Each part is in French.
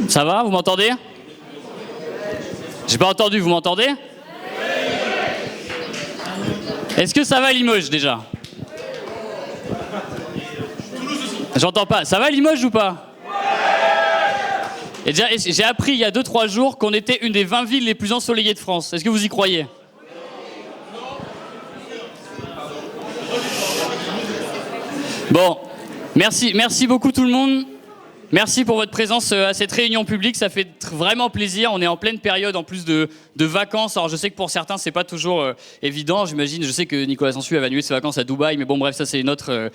Ça va, vous m'entendez? J'ai pas entendu, vous m'entendez? Est-ce que ça va Limoges déjà? J'entends pas. Ça va Limoges ou pas? Et déjà, j'ai appris il y a 2-3 jours qu'on était une des 20 villes les plus ensoleillées de France. Est-ce que vous y croyez? Bon, merci beaucoup tout le monde. Merci pour votre présence à cette réunion publique, ça fait vraiment plaisir. On est en pleine période en plus de vacances. Alors je sais que pour certains c'est pas toujours évident, j'imagine. Je sais que Nicolas Sansu avait annulé ses vacances à Dubaï, mais bon bref, ça c'est une autre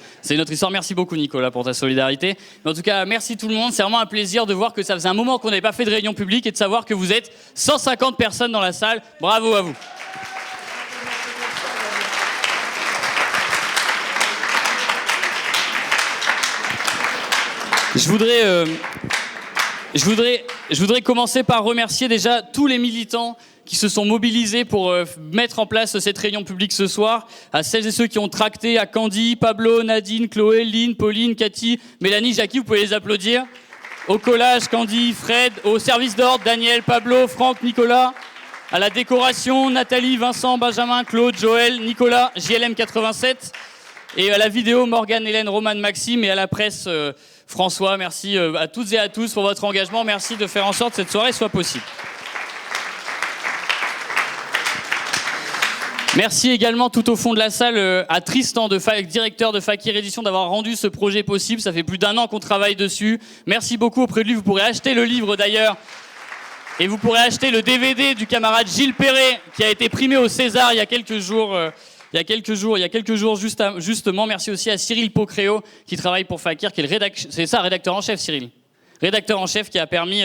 histoire. Merci beaucoup Nicolas pour ta solidarité. Mais en tout cas, merci tout le monde. C'est vraiment un plaisir de voir que ça faisait un moment qu'on n'avait pas fait de réunion publique et de savoir que vous êtes 150 personnes dans la salle. Bravo à vous. Je voudrais commencer par remercier déjà tous les militants qui se sont mobilisés pour mettre en place cette réunion publique ce soir, à celles et ceux qui ont tracté, à Candy, Pablo, Nadine, Chloé, Lynn, Pauline, Cathy, Mélanie, Jackie, vous pouvez les applaudir. Au collage, Candy, Fred, au service d'ordre, Daniel, Pablo, Franck, Nicolas, à la décoration, Nathalie, Vincent, Benjamin, Claude, Joël, Nicolas, JLM 87, et à la vidéo, Morgane, Hélène, Roman, Maxime, et à la presse, François. Merci à toutes et à tous pour votre engagement. Merci de faire en sorte que cette soirée soit possible. Merci également tout au fond de la salle à Tristan, directeur de Fakir Édition, d'avoir rendu ce projet possible. Ça fait plus d'1 an qu'on travaille dessus. Merci beaucoup auprès de lui. Vous pourrez acheter le livre d'ailleurs. Et vous pourrez acheter le DVD du camarade Gilles Perret qui a été primé au César il y a quelques jours. Justement. Merci aussi à Cyril Pocréo qui travaille pour Fakir, qui est rédacteur en chef, Cyril. Rédacteur en chef qui a permis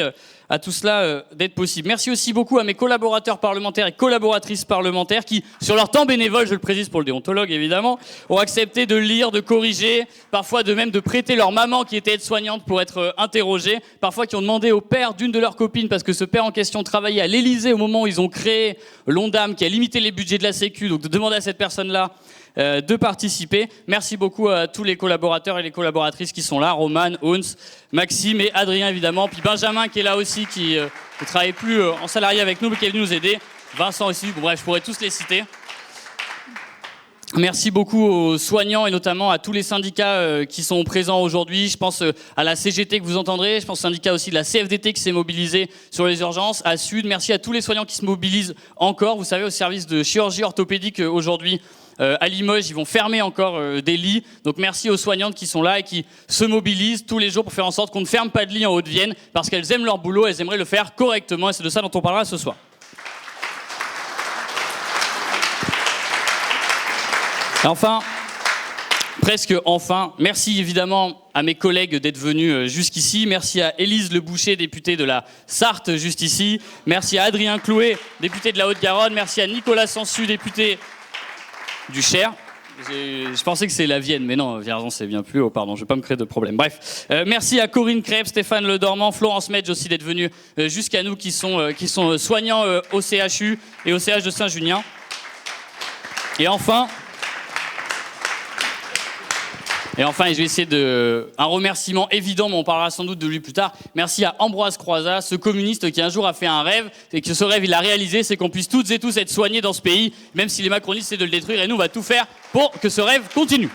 à tout cela d'être possible. Merci aussi beaucoup à mes collaborateurs parlementaires et collaboratrices parlementaires qui, sur leur temps bénévole, je le précise pour le déontologue évidemment, ont accepté de lire, de corriger, parfois de même de prêter leur maman qui était aide-soignante pour être interrogée, parfois qui ont demandé au père d'une de leurs copines, parce que ce père en question travaillait à l'Élysée au moment où ils ont créé l'Ondam qui a limité les budgets de la Sécu, donc de demander à cette personne-là de participer. Merci beaucoup à tous les collaborateurs et les collaboratrices qui sont là, Roman, Hans, Maxime et Adrien évidemment, puis Benjamin qui est là aussi, qui ne travaille plus en salarié avec nous mais qui est venu nous aider, Vincent aussi, bon, bref, je pourrais tous les citer. Merci beaucoup aux soignants et notamment à tous les syndicats qui sont présents aujourd'hui. Je pense à la CGT que vous entendrez, je pense au syndicat aussi de la CFDT qui s'est mobilisé sur les urgences, à Sud. Merci à tous les soignants qui se mobilisent encore. Vous savez, au service de chirurgie orthopédique aujourd'hui, à Limoges, ils vont fermer encore des lits. Donc merci aux soignantes qui sont là et qui se mobilisent tous les jours pour faire en sorte qu'on ne ferme pas de lits en Haute-Vienne parce qu'elles aiment leur boulot, elles aimeraient le faire correctement et c'est de ça dont on parlera ce soir. Enfin, presque enfin, merci évidemment à mes collègues d'être venus jusqu'ici. Merci à Élise Le Boucher, députée de la Sarthe, juste ici. Merci à Adrien Clouet, député de la Haute-Garonne. Merci à Nicolas Sansu, député du Cher. Je pensais que c'est la Vienne, mais non, Vierzon c'est bien plus haut, pardon, je ne vais pas me créer de problème. Bref, merci à Corinne Crêpe, Stéphane Ledormand, Florence Medge aussi d'être venus jusqu'à nous, qui sont soignants au CHU et au CH de Saint-Junien. Et enfin, je vais essayer un remerciement évident, mais on parlera sans doute de lui plus tard. Merci à Ambroise Croizat, ce communiste qui un jour a fait un rêve, et que ce rêve il a réalisé, c'est qu'on puisse toutes et tous être soignés dans ce pays, même si les macronistes essaient de le détruire, et nous on va tout faire pour que ce rêve continue.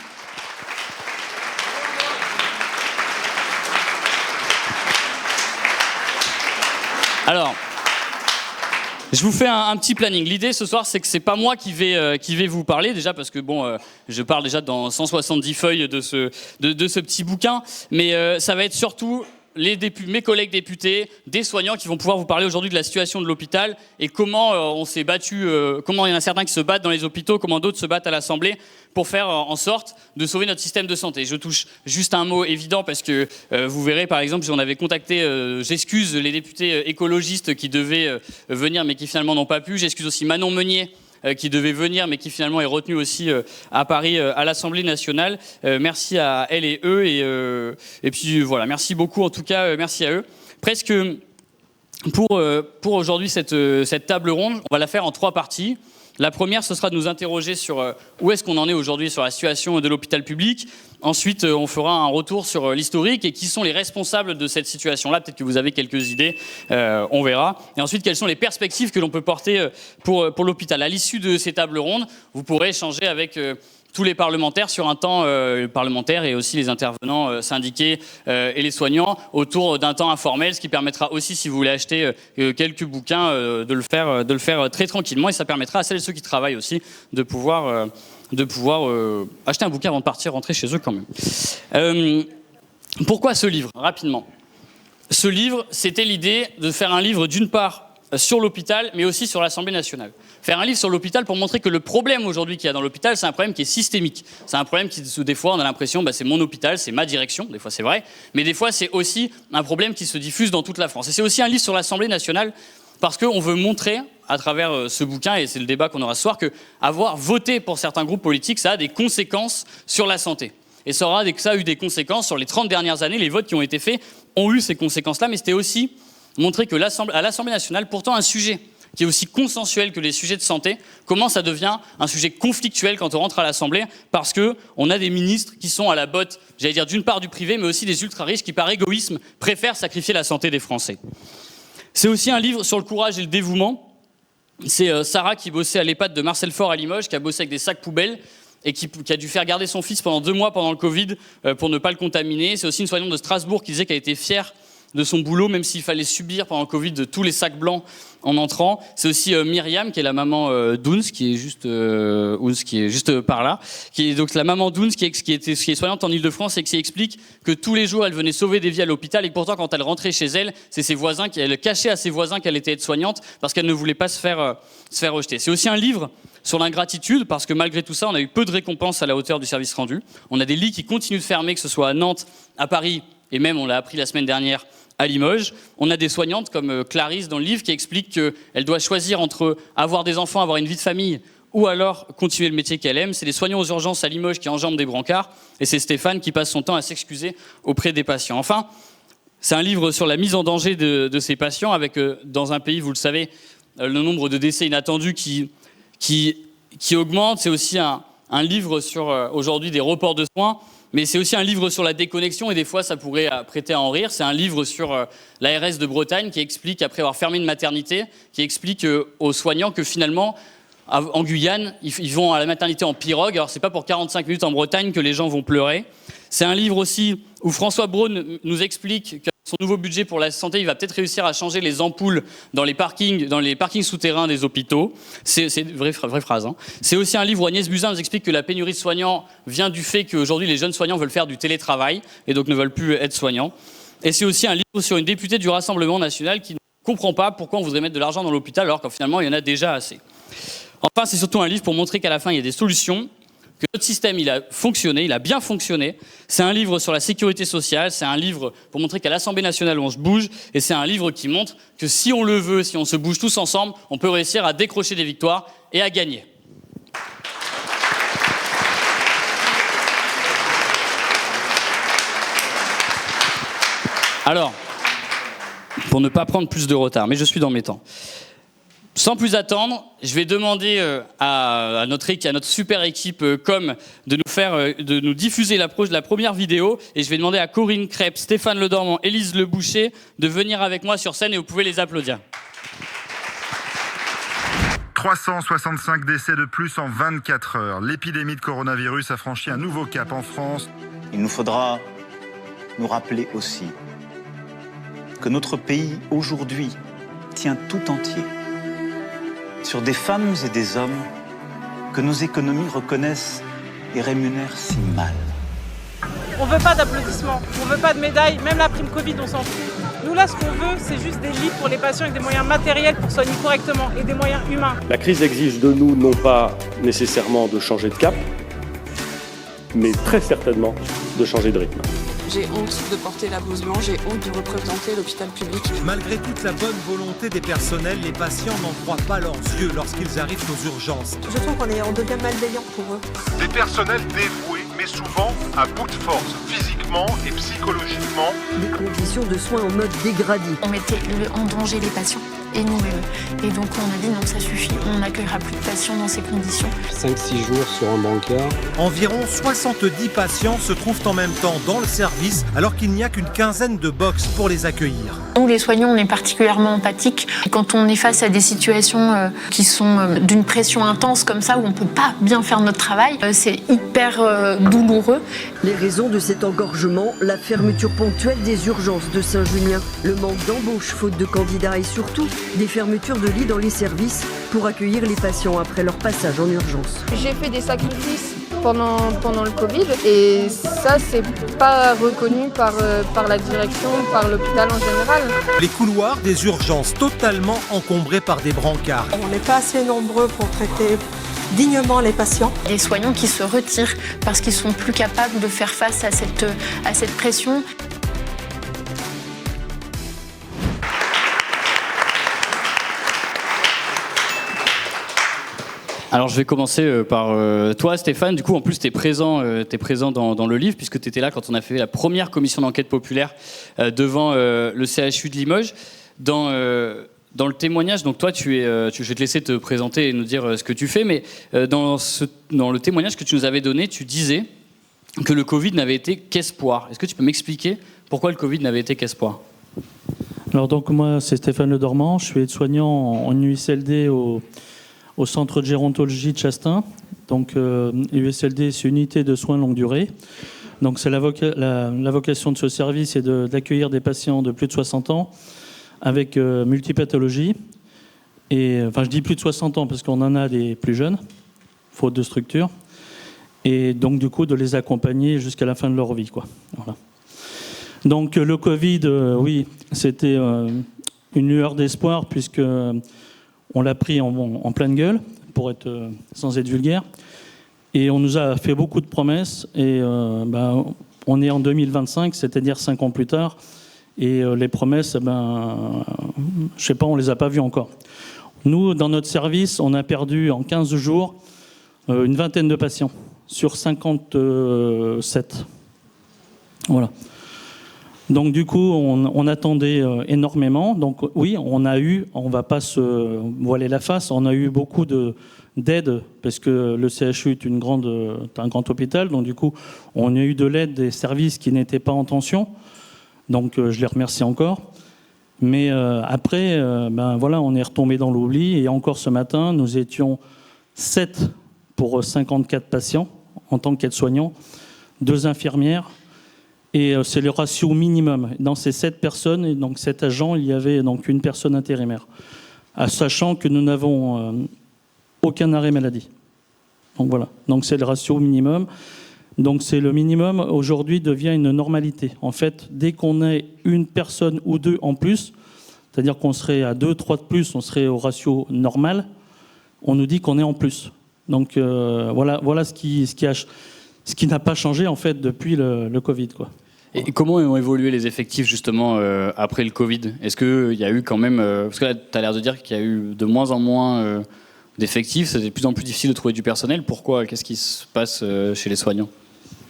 Alors, je vous fais un petit planning. L'idée ce soir, c'est que c'est pas moi qui vais vous parler, déjà parce que bon, je parle déjà dans 170 feuilles de ce petit bouquin, mais ça va être surtout mes collègues députés, des soignants qui vont pouvoir vous parler aujourd'hui de la situation de l'hôpital et comment on s'est battu, comment il y en a certains qui se battent dans les hôpitaux, comment d'autres se battent à l'Assemblée pour faire en sorte de sauver notre système de santé. Je touche juste un mot évident parce que vous verrez par exemple, si on avait contacté, j'excuse les députés écologistes qui devaient venir mais qui finalement n'ont pas pu, j'excuse aussi Manon Meunier qui devait venir mais qui finalement est retenu aussi à Paris à l'Assemblée nationale. Merci à elle et eux et puis voilà, merci beaucoup en tout cas, merci à eux. Presque pour aujourd'hui cette table ronde, on va la faire en 3 parties. La première, ce sera de nous interroger sur où est-ce qu'on en est aujourd'hui sur la situation de l'hôpital public. Ensuite, on fera un retour sur l'historique et qui sont les responsables de cette situation-là. Peut-être que vous avez quelques idées, on verra. Et ensuite, quelles sont les perspectives que l'on peut porter pour l'hôpital. À l'issue de ces tables rondes, vous pourrez échanger avec tous les parlementaires sur un temps parlementaire et aussi les intervenants syndiqués et les soignants autour d'un temps informel, ce qui permettra aussi, si vous voulez acheter quelques bouquins, de le faire très tranquillement, et ça permettra à celles et ceux qui travaillent aussi de pouvoir acheter un bouquin avant de partir, rentrer chez eux quand même. Pourquoi ce livre, rapidement? Ce livre, c'était l'idée de faire un livre d'une part sur l'hôpital, mais aussi sur l'Assemblée nationale. Faire un livre sur l'hôpital pour montrer que le problème aujourd'hui qu'il y a dans l'hôpital, c'est un problème qui est systémique. C'est un problème qui, des fois, on a l'impression, c'est mon hôpital, c'est ma direction, des fois c'est vrai, mais des fois c'est aussi un problème qui se diffuse dans toute la France. Et c'est aussi un livre sur l'Assemblée nationale, parce qu'on veut montrer, à travers ce bouquin, et c'est le débat qu'on aura ce soir, qu'avoir voté pour certains groupes politiques, ça a des conséquences sur la santé. Et ça a eu des conséquences sur les 30 dernières années, les votes qui ont été faits ont eu ces conséquences-là, mais c'était aussi montrer que à l'Assemblée nationale, pourtant un sujet qui est aussi consensuel que les sujets de santé, comment ça devient un sujet conflictuel quand on rentre à l'Assemblée, parce qu'on a des ministres qui sont à la botte, j'allais dire d'une part du privé, mais aussi des ultra-riches qui, par égoïsme, préfèrent sacrifier la santé des Français. C'est aussi un livre sur le courage et le dévouement. C'est Sarah qui bossait à l'EHPAD de Marcel Faure à Limoges, qui a bossé avec des sacs poubelles et qui a dû faire garder son fils pendant 2 mois pendant le Covid pour ne pas le contaminer. C'est aussi une soignante de Strasbourg qui disait qu'elle était fière de son boulot, même s'il fallait subir pendant le Covid de tous les sacs blancs en entrant. C'est aussi Myriam, qui est la maman d'Ounz, qui est juste par là, qui est donc la maman d'Ounz, qui est soignante en Ile-de-France et qui explique que tous les jours, elle venait sauver des vies à l'hôpital et que pourtant, quand elle rentrait chez elle, c'est ses voisins, elle cachait à ses voisins qu'elle était aide-soignante parce qu'elle ne voulait pas se faire rejeter. C'est aussi un livre sur l'ingratitude, parce que malgré tout ça, on a eu peu de récompenses à la hauteur du service rendu. On a des lits qui continuent de fermer, que ce soit à Nantes, à Paris, et même, on l'a appris la semaine dernière, à Limoges. On a des soignantes comme Clarisse dans le livre qui explique qu'elle doit choisir entre avoir des enfants, avoir une vie de famille, ou alors continuer le métier qu'elle aime. C'est les soignants aux urgences à Limoges qui enjambent des brancards, et c'est Stéphane qui passe son temps à s'excuser auprès des patients. Enfin, c'est un livre sur la mise en danger de ces patients, avec, dans un pays, vous le savez, le nombre de décès inattendus qui augmente. C'est aussi un livre sur, aujourd'hui, des reports de soins, mais c'est aussi un livre sur la déconnexion, et des fois, ça pourrait prêter à en rire. C'est un livre sur l'ARS de Bretagne qui explique, après avoir fermé une maternité, qui explique aux soignants que finalement, en Guyane, ils vont à la maternité en pirogue. Alors, c'est pas pour 45 minutes en Bretagne que les gens vont pleurer. C'est un livre aussi où François Braun nous explique que son nouveau budget pour la santé, il va peut-être réussir à changer les ampoules dans les parkings souterrains des hôpitaux. C'est une vraie phrase. Hein. C'est aussi un livre où Agnès Buzyn nous explique que la pénurie de soignants vient du fait qu'aujourd'hui, les jeunes soignants veulent faire du télétravail et donc ne veulent plus être soignants. Et c'est aussi un livre sur une députée du Rassemblement national qui ne comprend pas pourquoi on voudrait mettre de l'argent dans l'hôpital alors qu'en finalement, il y en a déjà assez. Enfin, c'est surtout un livre pour montrer qu'à la fin, il y a des solutions, que notre système, il a fonctionné, il a bien fonctionné. C'est un livre sur la sécurité sociale, c'est un livre pour montrer qu'à l'Assemblée nationale, on se bouge, et c'est un livre qui montre que si on le veut, si on se bouge tous ensemble, on peut réussir à décrocher des victoires et à gagner. Alors, pour ne pas prendre plus de retard, mais je suis dans mes temps. Sans plus attendre, je vais demander à notre super équipe com de nous diffuser la première vidéo, et je vais demander à Corinne Crêpe, Stéphane Ledormand, Élise Le Boucher de venir avec moi sur scène, et vous pouvez les applaudir. 365 décès de plus en 24 heures. L'épidémie de coronavirus a franchi un nouveau cap en France. Il nous faudra nous rappeler aussi que notre pays, aujourd'hui, tient tout entier sur des femmes et des hommes que nos économies reconnaissent et rémunèrent si mal. On veut pas d'applaudissements, on veut pas de médailles, même la prime Covid, on s'en fout. Nous là, ce qu'on veut, c'est juste des lits pour les patients avec des moyens matériels pour soigner correctement et des moyens humains. La crise exige de nous non pas nécessairement de changer de cap, mais très certainement de changer de rythme. J'ai honte de porter la blouse blanche, j'ai honte de représenter l'hôpital public. Malgré toute la bonne volonté des personnels, les patients n'en croient pas leurs yeux lorsqu'ils arrivent aux urgences. Je trouve qu'on devient malveillant pour eux. Des personnels dévoués, mais souvent à bout de force, physiquement et psychologiquement. Des conditions de soins en mode dégradé. On mettait en danger les patients et nous-mêmes. Et donc on a dit non, ça suffit, on n'accueillera plus de patients dans ces conditions. 5-6 jours sur un brancard. Environ 70 patients se trouvent en même temps dans le service, alors qu'il n'y a qu'une quinzaine de box pour les accueillir. Nous, les soignants, on est particulièrement empathiques. Et quand on est face à des situations qui sont d'une pression intense comme ça, où on ne peut pas bien faire notre travail, c'est hyper douloureux. Les raisons de cet engorgement, la fermeture ponctuelle des urgences de Saint-Julien, le manque d'embauche faute de candidats et surtout des fermetures de lits dans les services pour accueillir les patients après leur passage en urgence. J'ai fait des sacrifices pendant le Covid et ça, c'est pas reconnu par la direction, par l'hôpital en général. Les couloirs des urgences totalement encombrés par des brancards. On n'est pas assez nombreux pour traiter dignement les patients. Les soignants qui se retirent parce qu'ils sont plus capables de faire face à cette pression. Alors je vais commencer par toi Stéphane, du coup en plus tu es présent dans le livre puisque tu étais là quand on a fait la première commission d'enquête populaire devant le CHU de Limoges. Dans le témoignage, donc toi je vais te laisser te présenter et nous dire ce que tu fais, mais dans le témoignage que tu nous avais donné, tu disais que le Covid n'avait été qu'espoir. Est-ce que tu peux m'expliquer pourquoi le Covid n'avait été qu'espoir ? Alors donc moi c'est Stéphane Le Dormant, je suis aide-soignant en USLD au centre de gérontologie de Chastin. Donc USLD, c'est unité de soins longue durée. Donc c'est la vocation de ce service est d'accueillir des patients de plus de 60 ans avec multipathologie. Et enfin je dis plus de 60 ans parce qu'on en a des plus jeunes, faute de structure. Et donc du coup de les accompagner jusqu'à la fin de leur vie, quoi. Voilà. Donc le Covid, oui, c'était une lueur d'espoir puisque on l'a pris en pleine gueule, sans être vulgaire. Et on nous a fait beaucoup de promesses. Et on est en 2025, c'est-à-dire 5 ans plus tard. Et les promesses, je sais pas, on les a pas vues encore. Nous, dans notre service, on a perdu en 15 jours une vingtaine de patients sur 57. Voilà. Donc du coup, on attendait énormément. Donc oui, on va pas se voiler la face, on a eu beaucoup d'aide parce que le CHU est un grand hôpital. Donc du coup, on a eu de l'aide des services qui n'étaient pas en tension. Donc je les remercie encore. Mais après, voilà, on est retombé dans l'oubli. Et encore ce matin, nous étions 7 pour 54 patients en tant qu'aide-soignants, 2 infirmières. Et c'est le ratio minimum. Dans ces 7 personnes, et donc 7 agents, il y avait donc une personne intérimaire. Sachant que nous n'avons aucun arrêt maladie. Donc voilà. Donc c'est le ratio minimum. Donc c'est le minimum, aujourd'hui, devient une normalité. En fait, dès qu'on est une personne ou 2 en plus, c'est-à-dire qu'on serait à 2, 3 de plus, on serait au ratio normal, on nous dit qu'on est en plus. Donc voilà ce qui n'a pas changé en fait depuis le Covid, quoi. Et comment ont évolué les effectifs justement après le Covid ? Est-ce qu'il y a eu quand même... parce que là, tu as l'air de dire qu'il y a eu de moins en moins d'effectifs, c'est de plus en plus difficile de trouver du personnel. Pourquoi ? Qu'est-ce qui se passe chez les soignants ?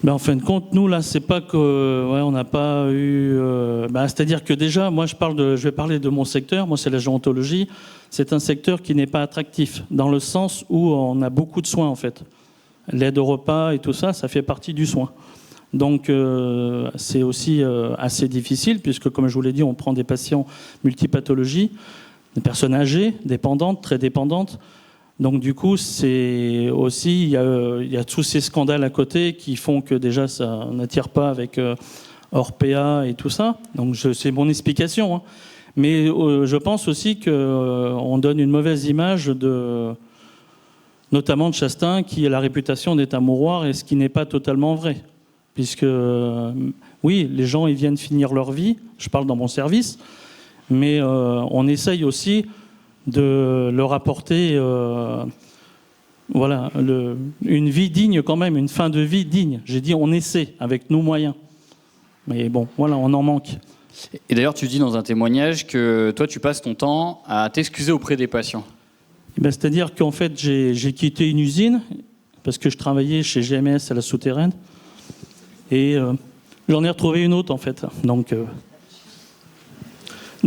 En fin de compte, nous, là, c'est pas que... on n'a pas eu... c'est-à-dire que déjà, moi, je vais parler de mon secteur. Moi, c'est la gérontologie. C'est un secteur qui n'est pas attractif, dans le sens où on a beaucoup de soins, en fait. L'aide au repas et tout ça, ça fait partie du soin. Donc c'est aussi assez difficile puisque, comme je vous l'ai dit, on prend des patients multipathologies, des personnes âgées, dépendantes, très dépendantes. Donc du coup, c'est aussi il y a tous ces scandales à côté qui font que déjà ça n'attire pas avec Orpea et tout ça. Donc c'est mon explication. Hein. Mais je pense aussi qu'on donne une mauvaise image notamment de Chastin, qui a la réputation d'être un mouroir, et ce qui n'est pas totalement vrai. Puisque, oui, les gens ils viennent finir leur vie, je parle dans mon service, mais on essaye aussi de leur apporter une vie digne quand même, une fin de vie digne. J'ai dit on essaie avec nos moyens. Mais bon, voilà, on en manque. Et d'ailleurs, tu dis dans un témoignage que toi, tu passes ton temps à t'excuser auprès des patients. C'est-à-dire qu'en fait, j'ai quitté une usine parce que je travaillais chez GMS à la Souterraine. Et j'en ai retrouvé une autre, en fait.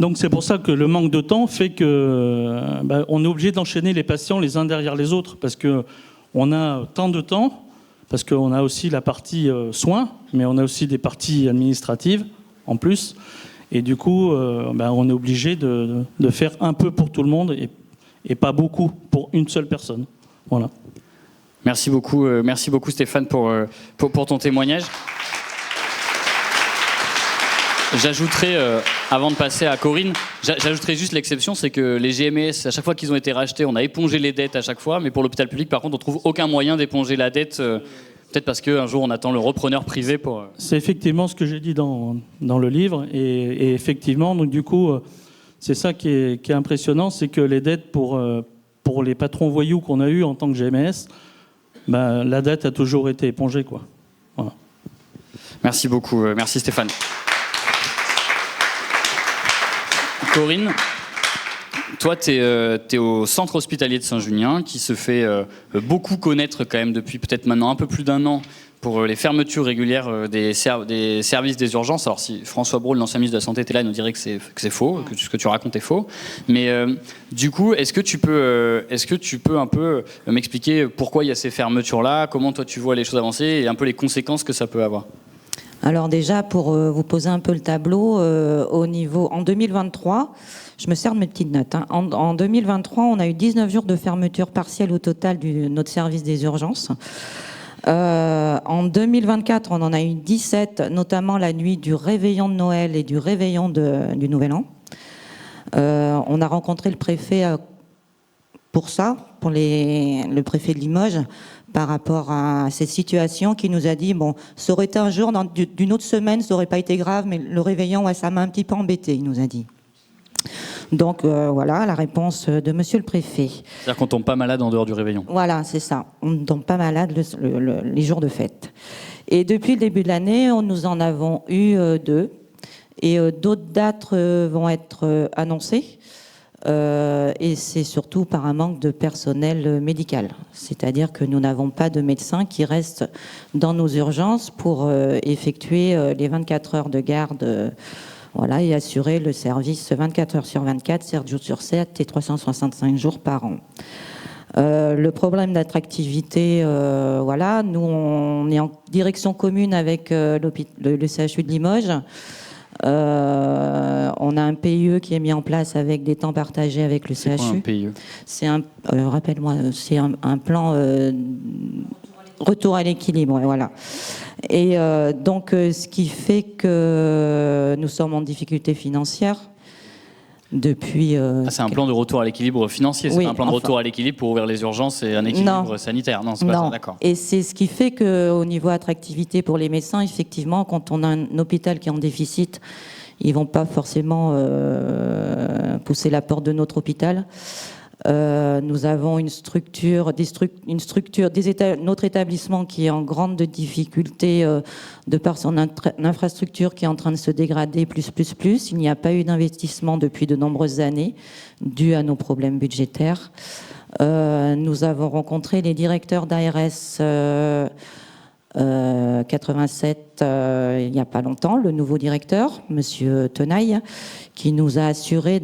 Donc c'est pour ça que le manque de temps fait que on est obligé d'enchaîner les patients les uns derrière les autres parce qu'on a tant de temps, parce qu'on a aussi la partie soins, mais on a aussi des parties administratives en plus. Et du coup, on est obligé de faire un peu pour tout le monde et pas beaucoup pour une seule personne. Voilà. Merci beaucoup Stéphane pour ton témoignage. J'ajouterais, avant de passer à Corinne, j'ajouterais juste l'exception, c'est que les GMS, à chaque fois qu'ils ont été rachetés, on a épongé les dettes à chaque fois, mais pour l'hôpital public, par contre, on trouve aucun moyen d'éponger la dette, peut-être parce qu'un jour, on attend le repreneur privé pour... C'est effectivement ce que j'ai dit dans le livre, et effectivement, donc du coup, c'est ça qui est impressionnant, c'est que les dettes pour les patrons voyous qu'on a eus en tant que GMS, la dette a toujours été épongée, quoi. Voilà. Merci beaucoup, merci Stéphane. Corinne, toi, tu es au centre hospitalier de Saint-Junien, qui se fait beaucoup connaître quand même depuis peut-être maintenant un peu plus d'un an pour les fermetures régulières des services des urgences. Alors si François Braun, l'ancien ministre de la Santé, était là, il nous dirait que c'est faux, que ce que tu racontes est faux. Mais du coup, est-ce que tu peux un peu m'expliquer pourquoi il y a ces fermetures-là, comment toi tu vois les choses avancer et un peu les conséquences que ça peut avoir ? Alors déjà, pour vous poser un peu le tableau, en 2023, je me sers de mes petites notes. Hein. En 2023, on a eu 19 jours de fermeture partielle au total de notre service des urgences. En 2024, on en a eu 17, notamment la nuit du réveillon de Noël et du réveillon du Nouvel An. On a rencontré le préfet pour le préfet de Limoges, par rapport à cette situation, qui nous a dit, ça aurait été un jour d'une autre semaine, ça n'aurait pas été grave, mais le réveillon, ça m'a un petit peu embêté, il nous a dit. Donc voilà la réponse de monsieur le préfet. C'est-à-dire qu'on tombe pas malade en dehors du réveillon. Voilà, c'est ça. On ne tombe pas malade les jours de fête. Et depuis le début de l'année, nous en avons eu 2. Et d'autres dates vont être annoncées. Et c'est surtout par un manque de personnel médical. C'est-à-dire que nous n'avons pas de médecins qui restent dans nos urgences pour effectuer les 24 heures de garde et assurer le service 24 heures sur 24, 7 jours sur 7 et 365 jours par an. Le problème d'attractivité, nous on est en direction commune avec le CHU de Limoges. On a un PIE qui est mis en place avec des temps partagés avec le CHU. C'est quoi un PIE ? C'est rappelle-moi, c'est un plan retour à l'équilibre, voilà. Et donc, ce qui fait que nous sommes en difficulté financière depuis... c'est un plan de retour à l'équilibre financier, c'est pas un plan de retour à l'équilibre pour ouvrir les urgences et un équilibre sanitaire. Non, c'est pas ça, d'accord. Et c'est ce qui fait qu'au niveau attractivité pour les médecins, effectivement, quand on a un hôpital qui est en déficit, ils vont pas forcément pousser la porte de notre hôpital. Nous avons notre établissement qui est en grande difficulté de par son infrastructure qui est en train de se dégrader plus. Il n'y a pas eu d'investissement depuis de nombreuses années dû à nos problèmes budgétaires. Nous avons rencontré les directeurs d'ARS 87 il n'y a pas longtemps, le nouveau directeur, monsieur Tenaille, qui nous a assuré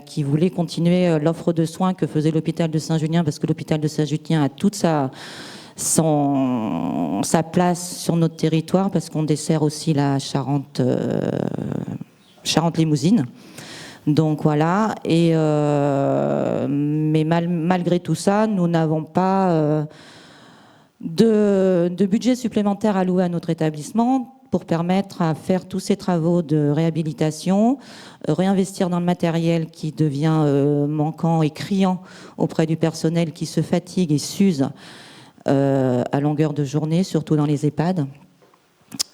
qu'il voulait continuer l'offre de soins que faisait l'hôpital de Saint-Junien, parce que l'hôpital de Saint-Junien a toute sa place sur notre territoire, parce qu'on dessert aussi la Charente-Limousine. Donc voilà, mais malgré tout ça, nous n'avons pas de budget supplémentaire alloué à notre établissement pour permettre à faire tous ces travaux de réhabilitation, réinvestir dans le matériel qui devient manquant et criant auprès du personnel qui se fatigue et s'use à longueur de journée, surtout dans les EHPAD.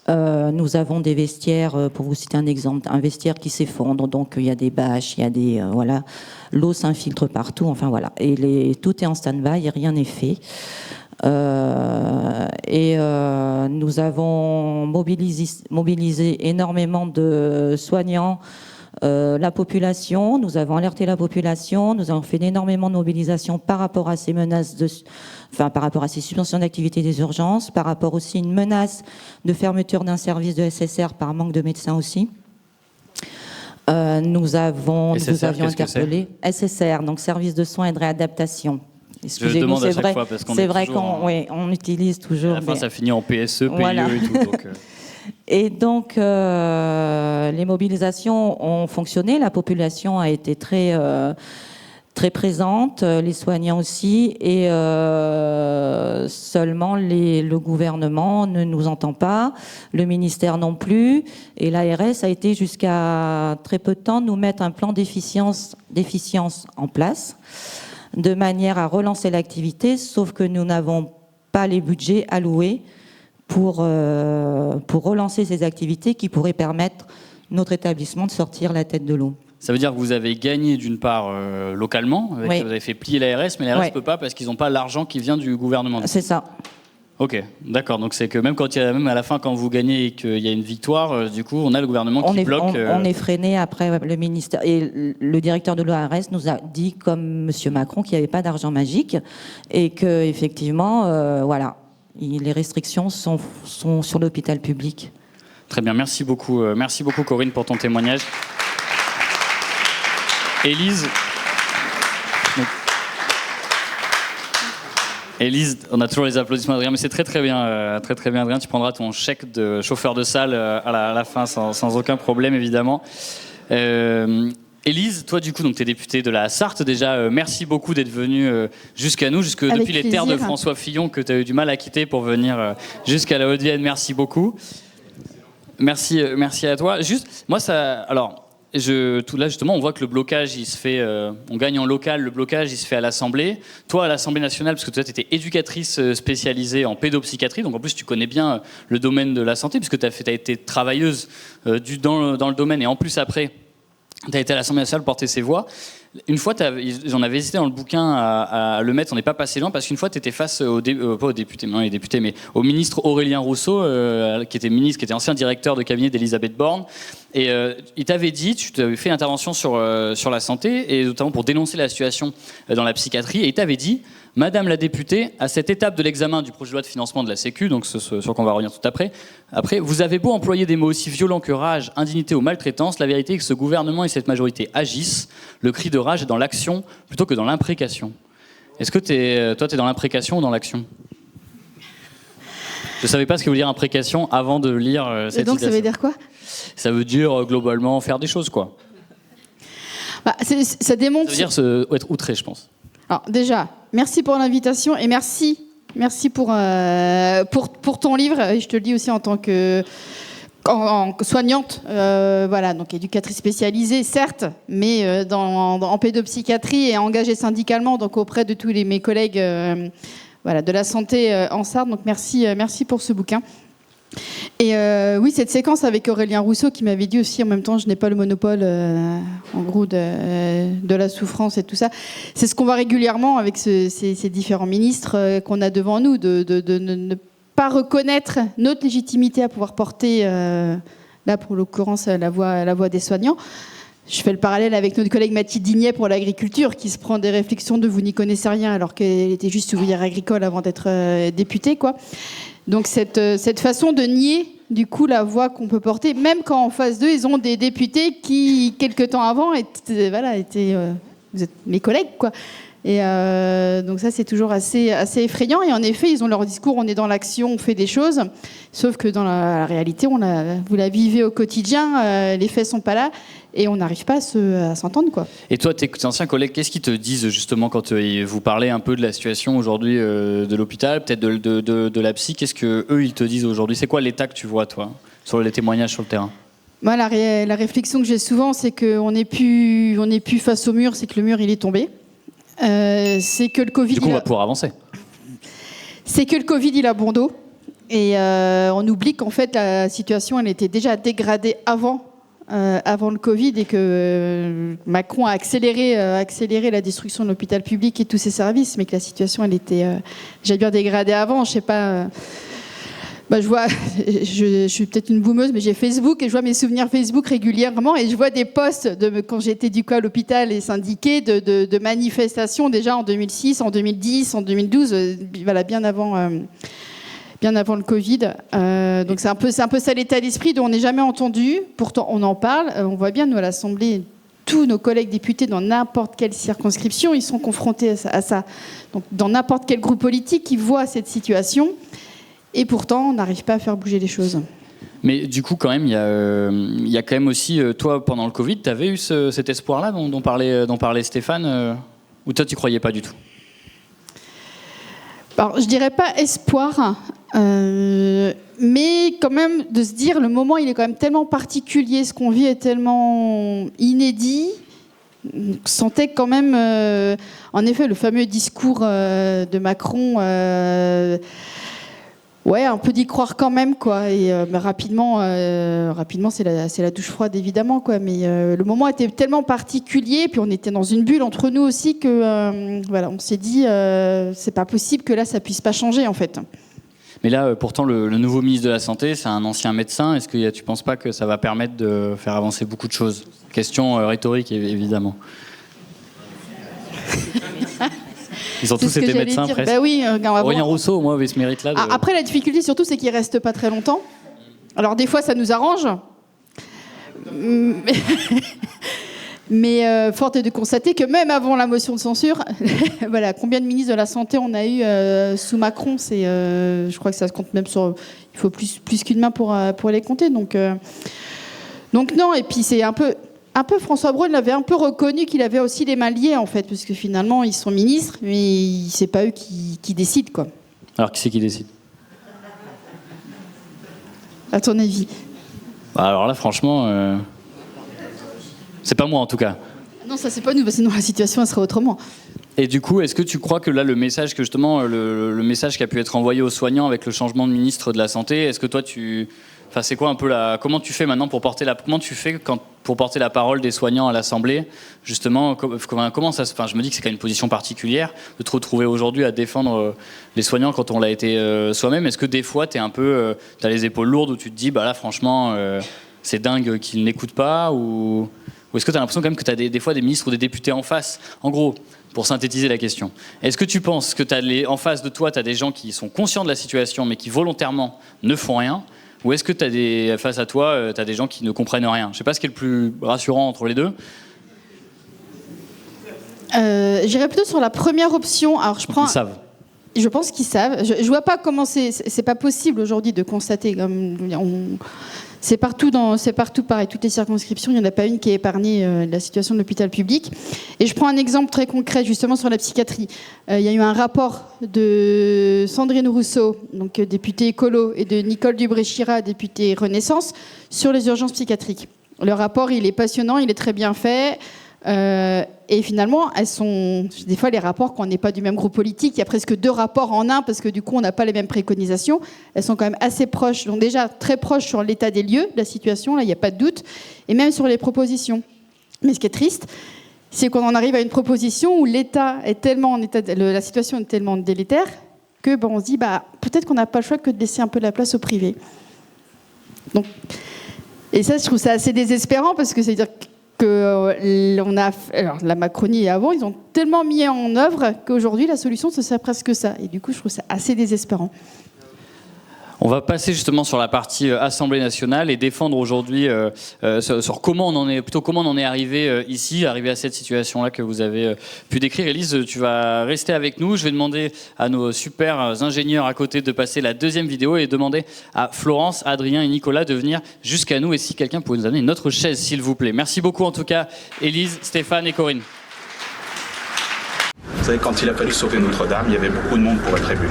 Nous avons des vestiaires, pour vous citer un exemple, un vestiaire qui s'effondre, donc il y a des bâches, il y a des l'eau s'infiltre partout, enfin voilà, et tout est en stand-by et rien n'est fait. Nous avons mobilisé énormément de soignants, la population, nous avons alerté la population, nous avons fait énormément de mobilisation par rapport à ces menaces par rapport à ces suspensions d'activité des urgences, par rapport aussi à une menace de fermeture d'un service de SSR par manque de médecins aussi. Nous avions SSR, interpellé SSR, donc Service de soins et de réadaptation. Je demande à chaque fois parce qu'on c'est vrai qu'on utilise toujours. À la fin, ça finit en PSE, PIE voilà. et tout. Donc, Et donc, les mobilisations ont fonctionné. La population a été très présente, les soignants aussi, et seulement le gouvernement ne nous entend pas, le ministère non plus, et l'ARS a été jusqu'à très peu de temps nous mettre un plan d'efficience en place, de manière à relancer l'activité, sauf que nous n'avons pas les budgets alloués pour relancer ces activités qui pourraient permettre notre établissement de sortir la tête de l'eau. Ça veut dire que vous avez gagné d'une part localement, vous avez fait plier l'ARS, mais l'ARS ne peut pas parce qu'ils n'ont pas l'argent qui vient du gouvernement. C'est ça. Ok, d'accord. Donc c'est que même à la fin, quand vous gagnez et qu'il y a une victoire, du coup, on a le gouvernement qui bloque. On est freiné après le ministère. Et le directeur de l'ARS nous a dit, comme M. Macron, qu'il n'y avait pas d'argent magique et que effectivement, voilà, les restrictions sont sur l'hôpital public. Très bien, merci beaucoup Corinne pour ton témoignage. Élise, on a toujours les applaudissements d'Adrien, mais c'est très bien Adrien, tu prendras ton chèque de chauffeur de salle à la fin sans aucun problème évidemment. Élise, toi du coup, tu es députée de la Sarthe déjà, merci beaucoup d'être venue jusqu'à nous, depuis les terres de François Fillon que tu as eu du mal à quitter pour venir jusqu'à la Haute-Vienne, merci beaucoup. Merci à toi. Juste, moi là justement, on voit que le blocage, il se fait, on gagne en local, le blocage, il se fait à l'Assemblée. Toi, à l'Assemblée nationale, parce que toi, tu étais éducatrice spécialisée en pédopsychiatrie, donc en plus, tu connais bien le domaine de la santé, puisque tu as été travailleuse dans le domaine, et en plus, après, tu as été à l'Assemblée nationale porter ses voix. Une fois, j'en avais hésité dans le bouquin à le mettre, on n'est pas passé loin, parce qu'une fois, tu étais face pas au député, non, les députés, mais au ministre Aurélien Rousseau, qui était ancien directeur de cabinet d'Elisabeth Borne. Et il t'avait dit, tu t'avais fait une intervention sur la santé, et notamment pour dénoncer la situation dans la psychiatrie, et il t'avait dit, Madame la députée, à cette étape de l'examen du projet de loi de financement de la Sécu, donc sur qu'on va revenir tout après, vous avez beau employer des mots aussi violents que rage, indignité ou maltraitance, la vérité est que ce gouvernement et cette majorité agissent. Le cri de rage est dans l'action plutôt que dans l'imprécation. Est-ce que toi, t'es dans l'imprécation ou dans l'action ? Je savais pas ce que voulait dire imprécation avant de lire cette citation. Et donc ça veut dire quoi ? Ça veut dire globalement faire des choses, quoi. Ça démontre. Ça veut dire être outré, je pense. Alors déjà, merci pour l'invitation et merci pour ton livre. Et je te le dis aussi en tant que soignante, voilà, donc éducatrice spécialisée, certes, mais en pédopsychiatrie et engagée syndicalement, donc auprès de tous mes collègues, voilà, de la santé en Sarthe. Donc merci pour ce bouquin. Et oui, cette séquence avec Aurélien Rousseau qui m'avait dit aussi en même temps, je n'ai pas le monopole en gros de la souffrance et tout ça. C'est ce qu'on voit régulièrement avec ces différents ministres qu'on a devant nous, de ne pas reconnaître notre légitimité à pouvoir porter, là pour l'occurrence, la voix des soignants. Je fais le parallèle avec notre collègue Mathilde Dignet pour l'agriculture, qui se prend des réflexions de vous n'y connaissez rien alors qu'elle était juste ouvrière agricole avant d'être députée, quoi. Donc cette façon de nier du coup la voix qu'on peut porter, même quand en face d'eux ils ont des députés qui quelques temps avant étaient vous êtes mes collègues, quoi. Et donc ça c'est toujours assez effrayant. Et en effet ils ont leur discours, on est dans l'action, on fait des choses, sauf que dans la réalité vous la vivez au quotidien, les faits sont pas là. Et on n'arrive pas à s'entendre, quoi. Et toi, tes anciens collègues, qu'est-ce qu'ils te disent justement quand vous parlez un peu de la situation aujourd'hui de l'hôpital, peut-être de la psy? Qu'est-ce qu'eux, ils te disent aujourd'hui? C'est quoi l'état que tu vois, toi, sur les témoignages sur le terrain? Moi, la réflexion que j'ai souvent, c'est qu'on n'est plus face au mur, c'est que le mur, il est tombé. C'est que le Covid... Du coup, on va pouvoir avancer. C'est que le Covid, il a bon dos. Et on oublie qu'en fait, la situation, elle était déjà dégradée avant le Covid et que Macron a accéléré la destruction de l'hôpital public et tous ses services, mais que la situation, elle était déjà bien dégradée avant. Je sais pas... je suis peut-être une boumeuse, mais j'ai Facebook et je vois mes souvenirs Facebook régulièrement et je vois des posts quand j'étais du coup à l'hôpital et syndiquée de manifestations déjà en 2006, en 2010, en 2012, voilà, bien avant bien avant le Covid. Donc c'est un peu ça l'état d'esprit dont on n'est jamais entendu. Pourtant, on en parle. On voit bien, nous, à l'Assemblée, tous nos collègues députés dans n'importe quelle circonscription, ils sont confrontés à ça. Donc dans n'importe quel groupe politique, ils voient cette situation. Et pourtant, on n'arrive pas à faire bouger les choses. Mais du coup, quand même, il y a quand même aussi, toi, pendant le Covid, tu avais eu cet espoir-là dont parlait Stéphane, ou toi, tu croyais pas du tout? Alors, je dirais pas espoir, mais quand même de se dire, le moment, il est quand même tellement particulier, ce qu'on vit est tellement inédit. On sentait quand même, en effet, le fameux discours de Macron... Ouais, un peu d'y croire quand même, quoi. Et mais rapidement, c'est la douche froide, évidemment, quoi. Mais le moment était tellement particulier, puis on était dans une bulle entre nous aussi que, voilà, on s'est dit, c'est pas possible que là, ça puisse pas changer, en fait. Mais là, pourtant, le nouveau ministre de la Santé, c'est un ancien médecin. Est-ce que tu penses pas que ça va permettre de faire avancer beaucoup de choses? Question rhétorique, évidemment. Ils ont tous été médecins, presque. Bah oui, Aurélien Rousseau, moi, avait ce mérite-là. Après, la difficulté, surtout, c'est qu'ils restent pas très longtemps. Alors, des fois, ça nous arrange. Mais forte est de constater que même avant la motion de censure, voilà, combien de ministres de la Santé on a eu sous Macron, je crois que ça se compte même sur... Il faut plus qu'une main pour les compter. Donc non, et puis c'est un peu François Braun l'avait un peu reconnu qu'il avait aussi les mains liées, en fait, parce que finalement, ils sont ministres, mais c'est pas eux qui décident, quoi. Alors, qui c'est qui décide? À ton avis? Alors là, franchement, c'est pas moi, en tout cas. Non, ça, c'est pas nous, parce que sinon la situation, elle serait autrement. Et du coup, est-ce que tu crois que là, le message que justement, le message qui a pu être envoyé aux soignants avec le changement de ministre de la Santé, est-ce que toi, enfin, c'est quoi un peu comment tu fais maintenant pour porter pour porter la parole des soignants à l'Assemblée, justement, comment ça se... Enfin, je me dis que c'est quand même une position particulière de te retrouver aujourd'hui à défendre les soignants quand on l'a été soi-même. Est-ce que des fois, t'as les épaules lourdes où tu te dis, bah là, franchement, c'est dingue qu'ils n'écoutent pas, ou est-ce que tu as l'impression quand même que tu as des fois des ministres ou des députés en face? En gros, pour synthétiser la question, est-ce que tu penses que en face de toi, tu as des gens qui sont conscients de la situation, mais qui volontairement ne font rien? Ou est-ce que face à toi, tu as des gens qui ne comprennent rien? Je ne sais pas ce qui est le plus rassurant entre les deux. J'irais plutôt sur la première option. Alors, Ils savent. Je pense qu'ils savent. Je ne vois pas comment c'est pas possible aujourd'hui de constater. C'est partout pareil. Toutes les circonscriptions, il n'y en a pas une qui est épargnée de la situation de l'hôpital public. Et je prends un exemple très concret justement sur la psychiatrie. Il y a eu un rapport de Sandrine Rousseau, donc députée écolo, et de Nicole Dubré-Chirat, députée Renaissance, sur les urgences psychiatriques. Le rapport, il est passionnant, il est très bien fait. Et finalement, elles sont des fois les rapports quand on n'est pas du même groupe politique, il y a presque 2 rapports en un parce que du coup on n'a pas les mêmes préconisations. Elles sont quand même assez proches, donc déjà très proches sur l'état des lieux, la situation, là il n'y a pas de doute, et même sur les propositions. Mais ce qui est triste, c'est quand on arrive à une proposition où l'État est tellement la situation est tellement délétère que on se dit peut-être qu'on n'a pas le choix que de laisser un peu la place au privé. Donc, et ça, je trouve ça assez désespérant parce que c'est-à-dire alors la Macronie et avant, ils ont tellement mis en œuvre qu'aujourd'hui la solution ce serait presque ça. Et du coup, je trouve ça assez désespérant. On va passer justement sur la partie Assemblée nationale et défendre aujourd'hui sur comment on en est arrivé ici, arrivé à cette situation-là que vous avez pu décrire. Élise, tu vas rester avec nous. Je vais demander à nos super ingénieurs à côté de passer la deuxième vidéo et demander à Florence, Adrien et Nicolas de venir jusqu'à nous. Et si quelqu'un pouvait nous amener une autre chaise, s'il vous plaît. Merci beaucoup en tout cas, Élise, Stéphane et Corinne. Vous savez, quand il a fallu sauver Notre-Dame, il y avait beaucoup de monde pour être ému.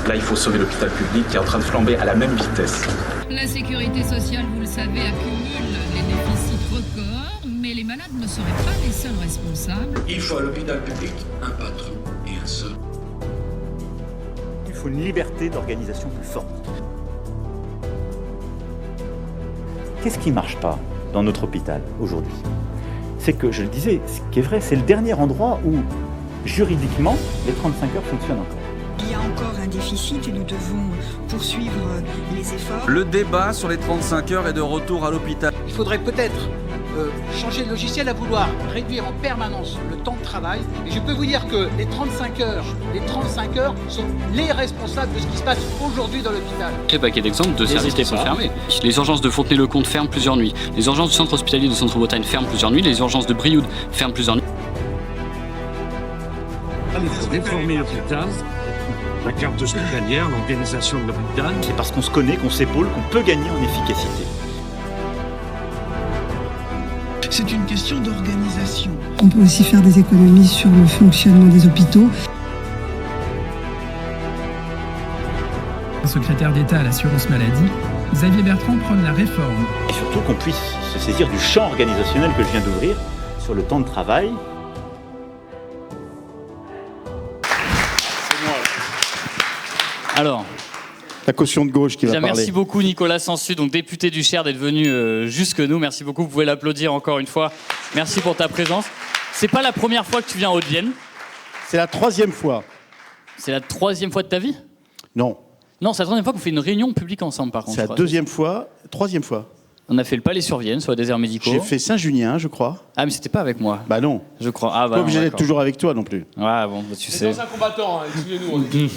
Là, il faut sauver l'hôpital public qui est en train de flamber à la même vitesse. La sécurité sociale, vous le savez, accumule les déficits records, mais les malades ne seraient pas les seuls responsables. Il faut à l'hôpital public un patron et un seul. Il faut une liberté d'organisation plus forte. Qu'est-ce qui ne marche pas dans notre hôpital aujourd'hui? C'est que, je le disais, ce qui est vrai, c'est le dernier endroit où, juridiquement, les 35 heures fonctionnent encore. Il y a encore un déficit et nous devons poursuivre les efforts. Le débat sur les 35 heures est de retour à l'hôpital. Il faudrait peut-être changer de logiciel, à vouloir réduire en permanence le temps de travail. Et je peux vous dire que les 35 heures sont les responsables de ce qui se passe aujourd'hui dans l'hôpital. Très paquet d'exemples de services qui sont fermés. Les urgences de Fontenay-le-Comte ferment plusieurs nuits. Les urgences du centre hospitalier de Centre-Bretagne ferment plusieurs nuits. Les urgences de Brioude ferment plusieurs nuits. Il faut réformer l'hôpital, la carte hospitalière, l'organisation de l'hôpital. C'est parce qu'on se connaît, qu'on s'épaule, qu'on peut gagner en efficacité. C'est une question d'organisation. On peut aussi faire des économies sur le fonctionnement des hôpitaux. Secrétaire d'État à l'assurance maladie, Xavier Bertrand prône la réforme. Et surtout qu'on puisse se saisir du champ organisationnel que je viens d'ouvrir sur le temps de travail. Alors, la caution de gauche qui va parler. Merci beaucoup Nicolas Sansu, donc député du Cher, d'être venu jusque nous. Merci beaucoup, vous pouvez l'applaudir encore une fois. Merci pour ta présence. C'est pas la première fois que tu viens en Haute-Vienne? C'est la 3e fois. C'est la 3e fois de ta vie? Non. Non, c'est la 3e fois qu'on fait une réunion publique ensemble par contre. C'est la 2e fois, 3e fois. On a fait le Palais-sur-Vienne, sur les déserts médicaux. J'ai fait Saint-Junien, je crois. Ah, mais c'était pas avec moi. Bah non. Je crois. Ah, bah pas obligé d'être toujours avec toi non plus. Ouais, bon, bah, tu sais. C'est un combattant, hein, excusez-nous.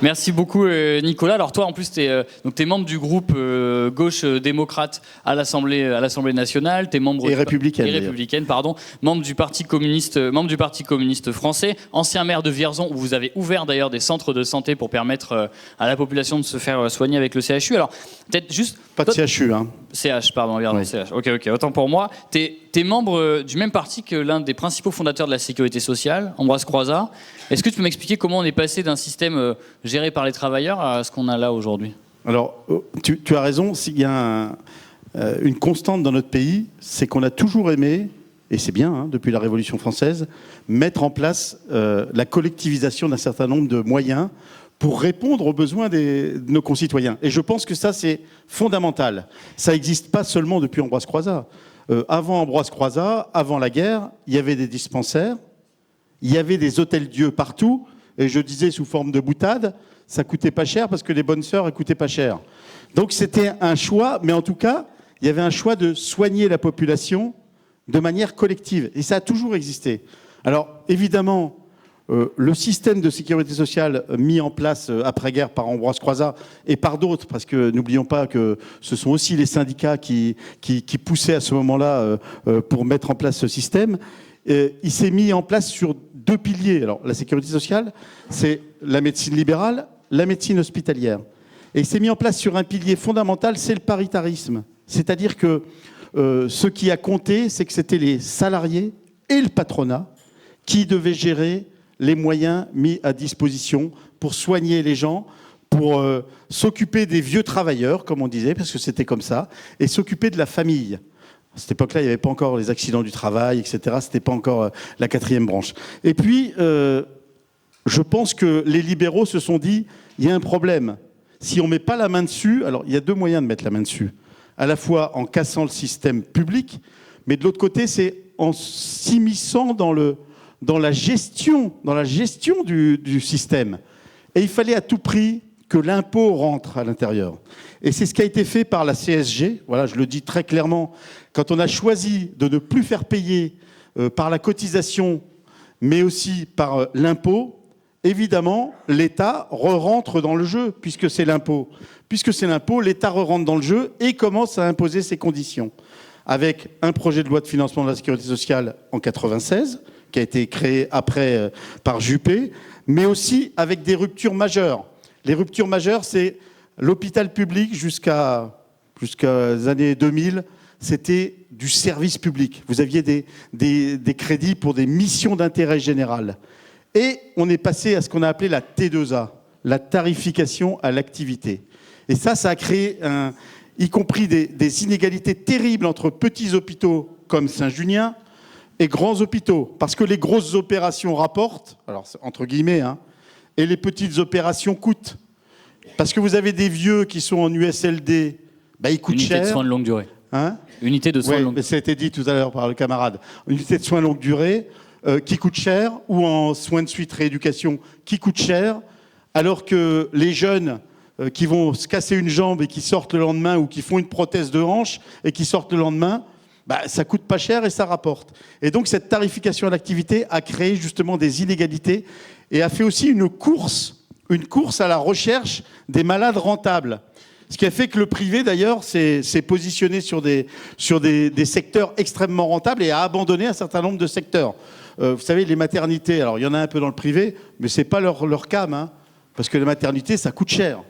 Merci beaucoup Nicolas. Alors toi en plus t'es membre du groupe gauche démocrate à l'Assemblée nationale, t'es membre et républicaine, pardon, membre du Parti communiste français, ancien maire de Vierzon où vous avez ouvert d'ailleurs des centres de santé pour permettre à la population de se faire soigner avec le CHU. Alors peut-être juste pas de CHU hein. CH pardon, Vierzon, oui. CH. OK, autant pour moi. T'es membre du même parti que l'un des principaux fondateurs de la sécurité sociale, Ambroise Croizat. Est-ce que tu peux m'expliquer comment on est passé d'un système géré par les travailleurs à ce qu'on a là aujourd'hui? Alors, tu as raison, s'il y a une constante dans notre pays, c'est qu'on a toujours aimé, et c'est bien, hein, depuis la Révolution française, mettre en place la collectivisation d'un certain nombre de moyens pour répondre aux besoins de nos concitoyens. Et je pense que ça, c'est fondamental. Ça n'existe pas seulement depuis Ambroise Croizat. Avant Ambroise Croizat, avant la guerre, il y avait des dispensaires, il y avait des hôtels-dieux partout, et je disais sous forme de boutade, ça coûtait pas cher parce que les bonnes sœurs, elles coûtaient pas cher. Donc c'était un choix, mais en tout cas, il y avait un choix de soigner la population de manière collective, et ça a toujours existé. Alors évidemment, le système de sécurité sociale mis en place après-guerre par Ambroise Croizat et par d'autres, parce que n'oublions pas que ce sont aussi les syndicats qui poussaient à ce moment-là pour mettre en place ce système, il s'est mis en place sur 2 piliers. Alors la sécurité sociale, c'est la médecine libérale, la médecine hospitalière. Et il s'est mis en place sur un pilier fondamental, c'est le paritarisme. C'est-à-dire que ce qui a compté, c'est que c'était les salariés et le patronat qui devaient gérer les moyens mis à disposition pour soigner les gens, pour s'occuper des vieux travailleurs, comme on disait, parce que c'était comme ça, et s'occuper de la famille. À cette époque-là, il n'y avait pas encore les accidents du travail, etc. C'était pas encore la 4e branche. Et puis, je pense que les libéraux se sont dit, il y a un problème. Si on ne met pas la main dessus, alors il y a 2 moyens de mettre la main dessus. À la fois en cassant le système public, mais de l'autre côté, c'est en s'immisçant dans la gestion du système. Et il fallait à tout prix que l'impôt rentre à l'intérieur. Et c'est ce qui a été fait par la CSG. Voilà, je le dis très clairement. Quand on a choisi de ne plus faire payer par la cotisation, mais aussi par l'impôt, évidemment, l'État re-rentre dans le jeu, puisque c'est l'impôt. Puisque c'est l'impôt, l'État re-rentre dans le jeu et commence à imposer ses conditions. Avec un projet de loi de financement de la sécurité sociale en 1996, qui a été créé après par Juppé, mais aussi avec des ruptures majeures. Les ruptures majeures, c'est l'hôpital public jusqu'aux années 2000, c'était du service public. Vous aviez des crédits pour des missions d'intérêt général. Et on est passé à ce qu'on a appelé la T2A, la tarification à l'activité. Et ça a créé, y compris des inégalités terribles entre petits hôpitaux comme Saint-Junien et grands hôpitaux. Parce que les grosses opérations rapportent, alors entre guillemets, hein, et les petites opérations coûtent. Parce que vous avez des vieux qui sont en USLD, ils coûtent cher. Unité de soins de longue durée. Hein ? Unité de soins de longue durée. Ça a été dit tout à l'heure par le camarade. Unité de soins de longue durée qui coûte cher, ou en soins de suite rééducation qui coûte cher, alors que les jeunes qui vont se casser une jambe et qui sortent le lendemain, ou qui font une prothèse de hanche et qui sortent le lendemain, ça coûte pas cher et ça rapporte. Et donc cette tarification à l'activité a créé justement des inégalités et a fait aussi une course à la recherche des malades rentables. Ce qui a fait que le privé, d'ailleurs, s'est positionné sur des secteurs extrêmement rentables et a abandonné un certain nombre de secteurs. Vous savez, les maternités, alors il y en a un peu dans le privé, mais c'est pas leur cam, hein, parce que les maternités, ça coûte cher.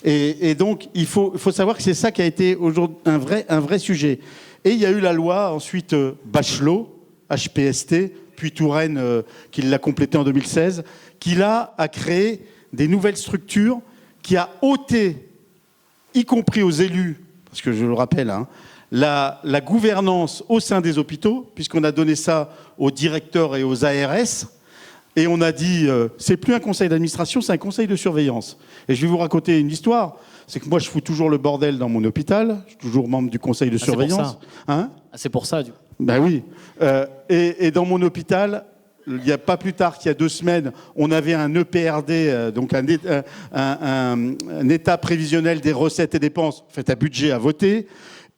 Et donc, il faut savoir que c'est ça qui a été aujourd'hui un vrai sujet. Et il y a eu la loi, ensuite Bachelot, HPST, puis Touraine, qui l'a complétée en 2016, qui là a créé des nouvelles structures, qui a ôté, y compris aux élus, parce que je le rappelle, hein, la gouvernance au sein des hôpitaux, puisqu'on a donné ça aux directeurs et aux ARS, et on a dit, c'est plus un conseil d'administration, c'est un conseil de surveillance. Et je vais vous raconter une histoire, c'est que moi je fous toujours le bordel dans mon hôpital, je suis toujours membre du conseil de surveillance. C'est pour ça, du coup. Ben oui. Et dans mon hôpital, il n'y a pas plus tard qu'il y a 2 semaines, on avait un EPRD, donc un état prévisionnel des recettes et dépenses, en fait un budget à voter.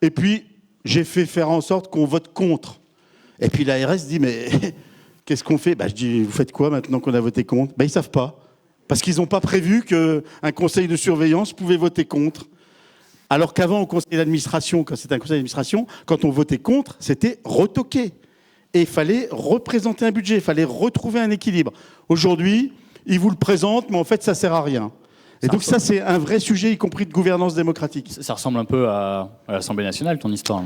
Et puis, j'ai fait faire en sorte qu'on vote contre. Et puis l'ARS dit, mais qu'est-ce qu'on fait ? Je dis, vous faites quoi maintenant qu'on a voté contre ? Ils ne savent pas. Parce qu'ils n'ont pas prévu qu'un conseil de surveillance pouvait voter contre. Alors qu'avant, au conseil d'administration, quand c'était un conseil d'administration, quand on votait contre, c'était retoqué. Et il fallait représenter un budget, il fallait retrouver un équilibre. Aujourd'hui, ils vous le présentent, mais en fait, ça ne sert à rien. Et donc ça, c'est un vrai sujet, y compris de gouvernance démocratique. Ça ressemble un peu à l'Assemblée nationale, ton histoire.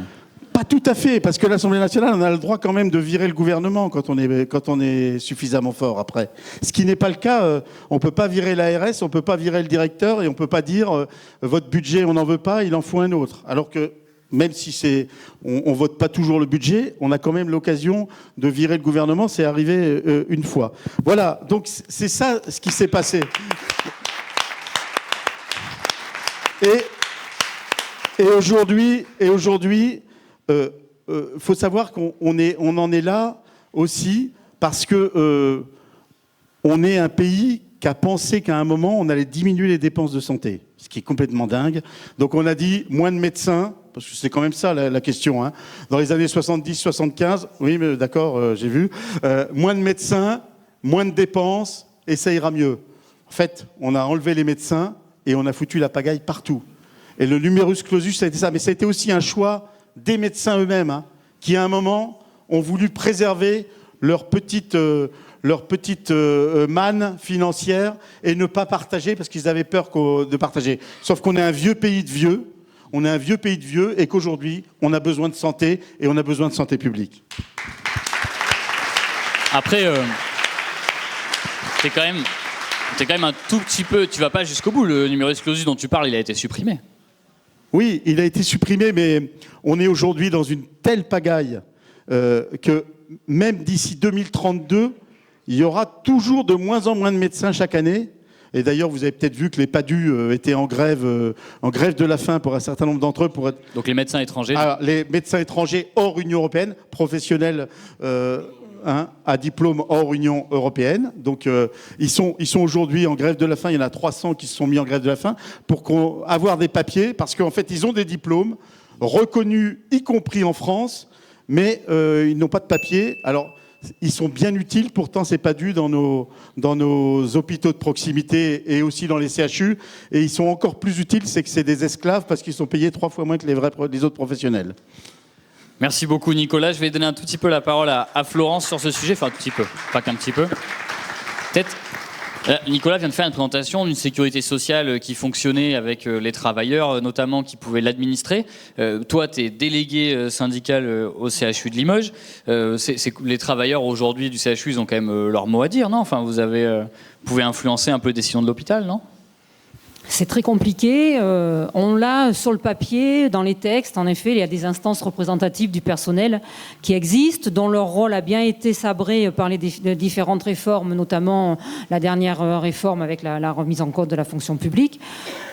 Pas tout à fait, parce que l'Assemblée nationale, on a le droit quand même de virer le gouvernement quand on est suffisamment fort après. Ce qui n'est pas le cas, on ne peut pas virer l'ARS, on ne peut pas virer le directeur, et on ne peut pas dire votre budget, on n'en veut pas, il en faut un autre. Alors que même si on vote pas toujours le budget, on a quand même l'occasion de virer le gouvernement, c'est arrivé une fois. Voilà, donc c'est ça ce qui s'est passé. Et aujourd'hui, faut savoir qu'on en est là aussi parce que on est un pays qui a pensé qu'à un moment on allait diminuer les dépenses de santé, ce qui est complètement dingue. Donc on a dit moins de médecins, parce que c'est quand même ça la question. Hein. Dans les années 70-75, oui, mais d'accord, j'ai vu, moins de médecins, moins de dépenses, et ça ira mieux. En fait, on a enlevé les médecins et on a foutu la pagaille partout. Et le numerus clausus, ça a été ça. Mais ça a été aussi un choix des médecins eux-mêmes, hein, qui à un moment ont voulu préserver leur petite manne financière et ne pas partager parce qu'ils avaient peur de partager. Sauf qu'on est un vieux pays de vieux, et qu'aujourd'hui, on a besoin de santé et on a besoin de santé publique. Après, t'es quand même un tout petit peu... Tu vas pas jusqu'au bout. Le numerus clausus dont tu parles, il a été supprimé. Oui, il a été supprimé, mais on est aujourd'hui dans une telle pagaille que même d'ici 2032, il y aura toujours de moins en moins de médecins chaque année. Et d'ailleurs, vous avez peut-être vu que les PADU étaient en grève de la faim pour un certain nombre d'entre eux. Donc les médecins étrangers. Alors, les médecins étrangers hors Union européenne, professionnels à diplôme hors Union européenne. Donc ils sont aujourd'hui en grève de la faim. Il y en a 300 qui se sont mis en grève de la faim pour avoir des papiers, parce qu'en fait, ils ont des diplômes reconnus, y compris en France, mais ils n'ont pas de papiers. Alors, ils sont bien utiles, pourtant c'est pas dû dans nos hôpitaux de proximité et aussi dans les CHU. Et ils sont encore plus utiles, c'est que c'est des esclaves parce qu'ils sont payés 3 fois moins que les autres professionnels. Merci beaucoup Nicolas. Je vais donner un tout petit peu la parole à Florence sur ce sujet, enfin un tout petit peu, pas qu'un petit peu. Peut-être. Nicolas vient de faire une présentation d'une sécurité sociale qui fonctionnait avec les travailleurs, notamment qui pouvaient l'administrer. Toi, tu es délégué syndical au CHU de Limoges. Les travailleurs aujourd'hui du CHU, ils ont quand même leur mot à dire, non ? Enfin, vous pouvez influencer un peu les décisions de l'hôpital, non ? C'est très compliqué. On l'a sur le papier, dans les textes. En effet, il y a des instances représentatives du personnel qui existent, dont leur rôle a bien été sabré par les différentes réformes, notamment la dernière réforme avec la remise en cause de la fonction publique.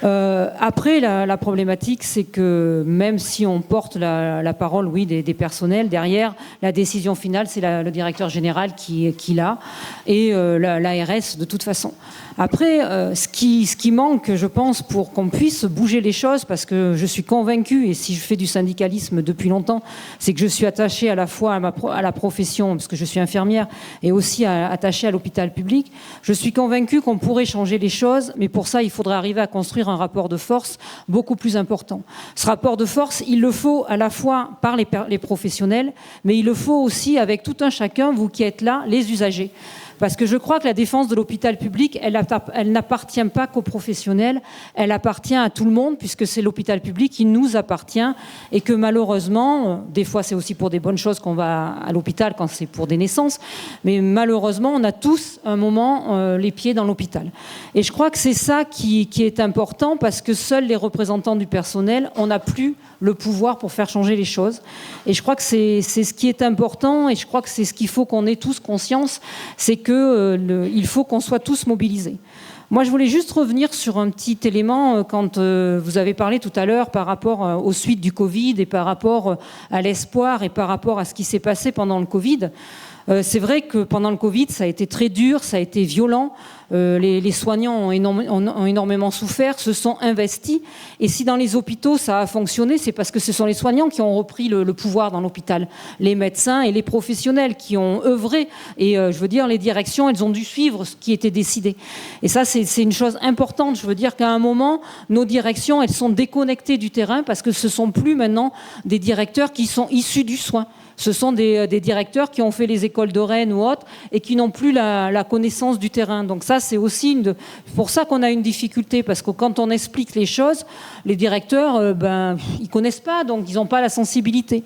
Après, la problématique, c'est que même si on porte la parole, oui, des personnels, derrière, la décision finale, c'est le directeur général qui l'a, et l'ARS de toute façon. Après, ce qui manque, je je pense, pour qu'on puisse bouger les choses, parce que je suis convaincue, et si je fais du syndicalisme depuis longtemps, c'est que je suis attachée à la fois à la profession, parce que je suis infirmière, et aussi attachée à l'hôpital public. Je suis convaincue qu'on pourrait changer les choses, mais pour ça, il faudrait arriver à construire un rapport de force beaucoup plus important. Ce rapport de force, il le faut à la fois par les professionnels, mais il le faut aussi avec tout un chacun, vous qui êtes là, les usagers. Parce que je crois que la défense de l'hôpital public, elle n'appartient pas qu'aux professionnels, elle appartient à tout le monde, puisque c'est l'hôpital public qui nous appartient, et que malheureusement, des fois c'est aussi pour des bonnes choses qu'on va à l'hôpital quand c'est pour des naissances, mais malheureusement on a tous un moment les pieds dans l'hôpital. Et je crois que c'est ça qui est important, parce que seuls les représentants du personnel, on n'a plus le pouvoir pour faire changer les choses. Et je crois que c'est ce qui est important, et je crois que c'est ce qu'il faut qu'on ait tous conscience, c'est qu'il faut qu'on soit tous mobilisés. Moi, je voulais juste revenir sur un petit élément quand vous avez parlé tout à l'heure par rapport aux suites du Covid et par rapport à l'espoir et par rapport à ce qui s'est passé pendant le Covid. C'est vrai que pendant le Covid, ça a été très dur, ça a été violent. Les soignants ont énormément souffert, se sont investis. Et si dans les hôpitaux, ça a fonctionné, c'est parce que ce sont les soignants qui ont repris le pouvoir dans l'hôpital. Les médecins et les professionnels qui ont œuvré. Et je veux dire, les directions, elles ont dû suivre ce qui était décidé. Et ça, c'est une chose importante. Je veux dire qu'à un moment, nos directions, elles sont déconnectées du terrain, parce que ce ne sont plus maintenant des directeurs qui sont issus du soin. Ce sont des directeurs qui ont fait les écoles de Rennes ou autres et qui n'ont plus la connaissance du terrain. Donc ça, c'est aussi pour ça qu'on a une difficulté, parce que quand on explique les choses, les directeurs, ils connaissent pas, donc ils n'ont pas la sensibilité.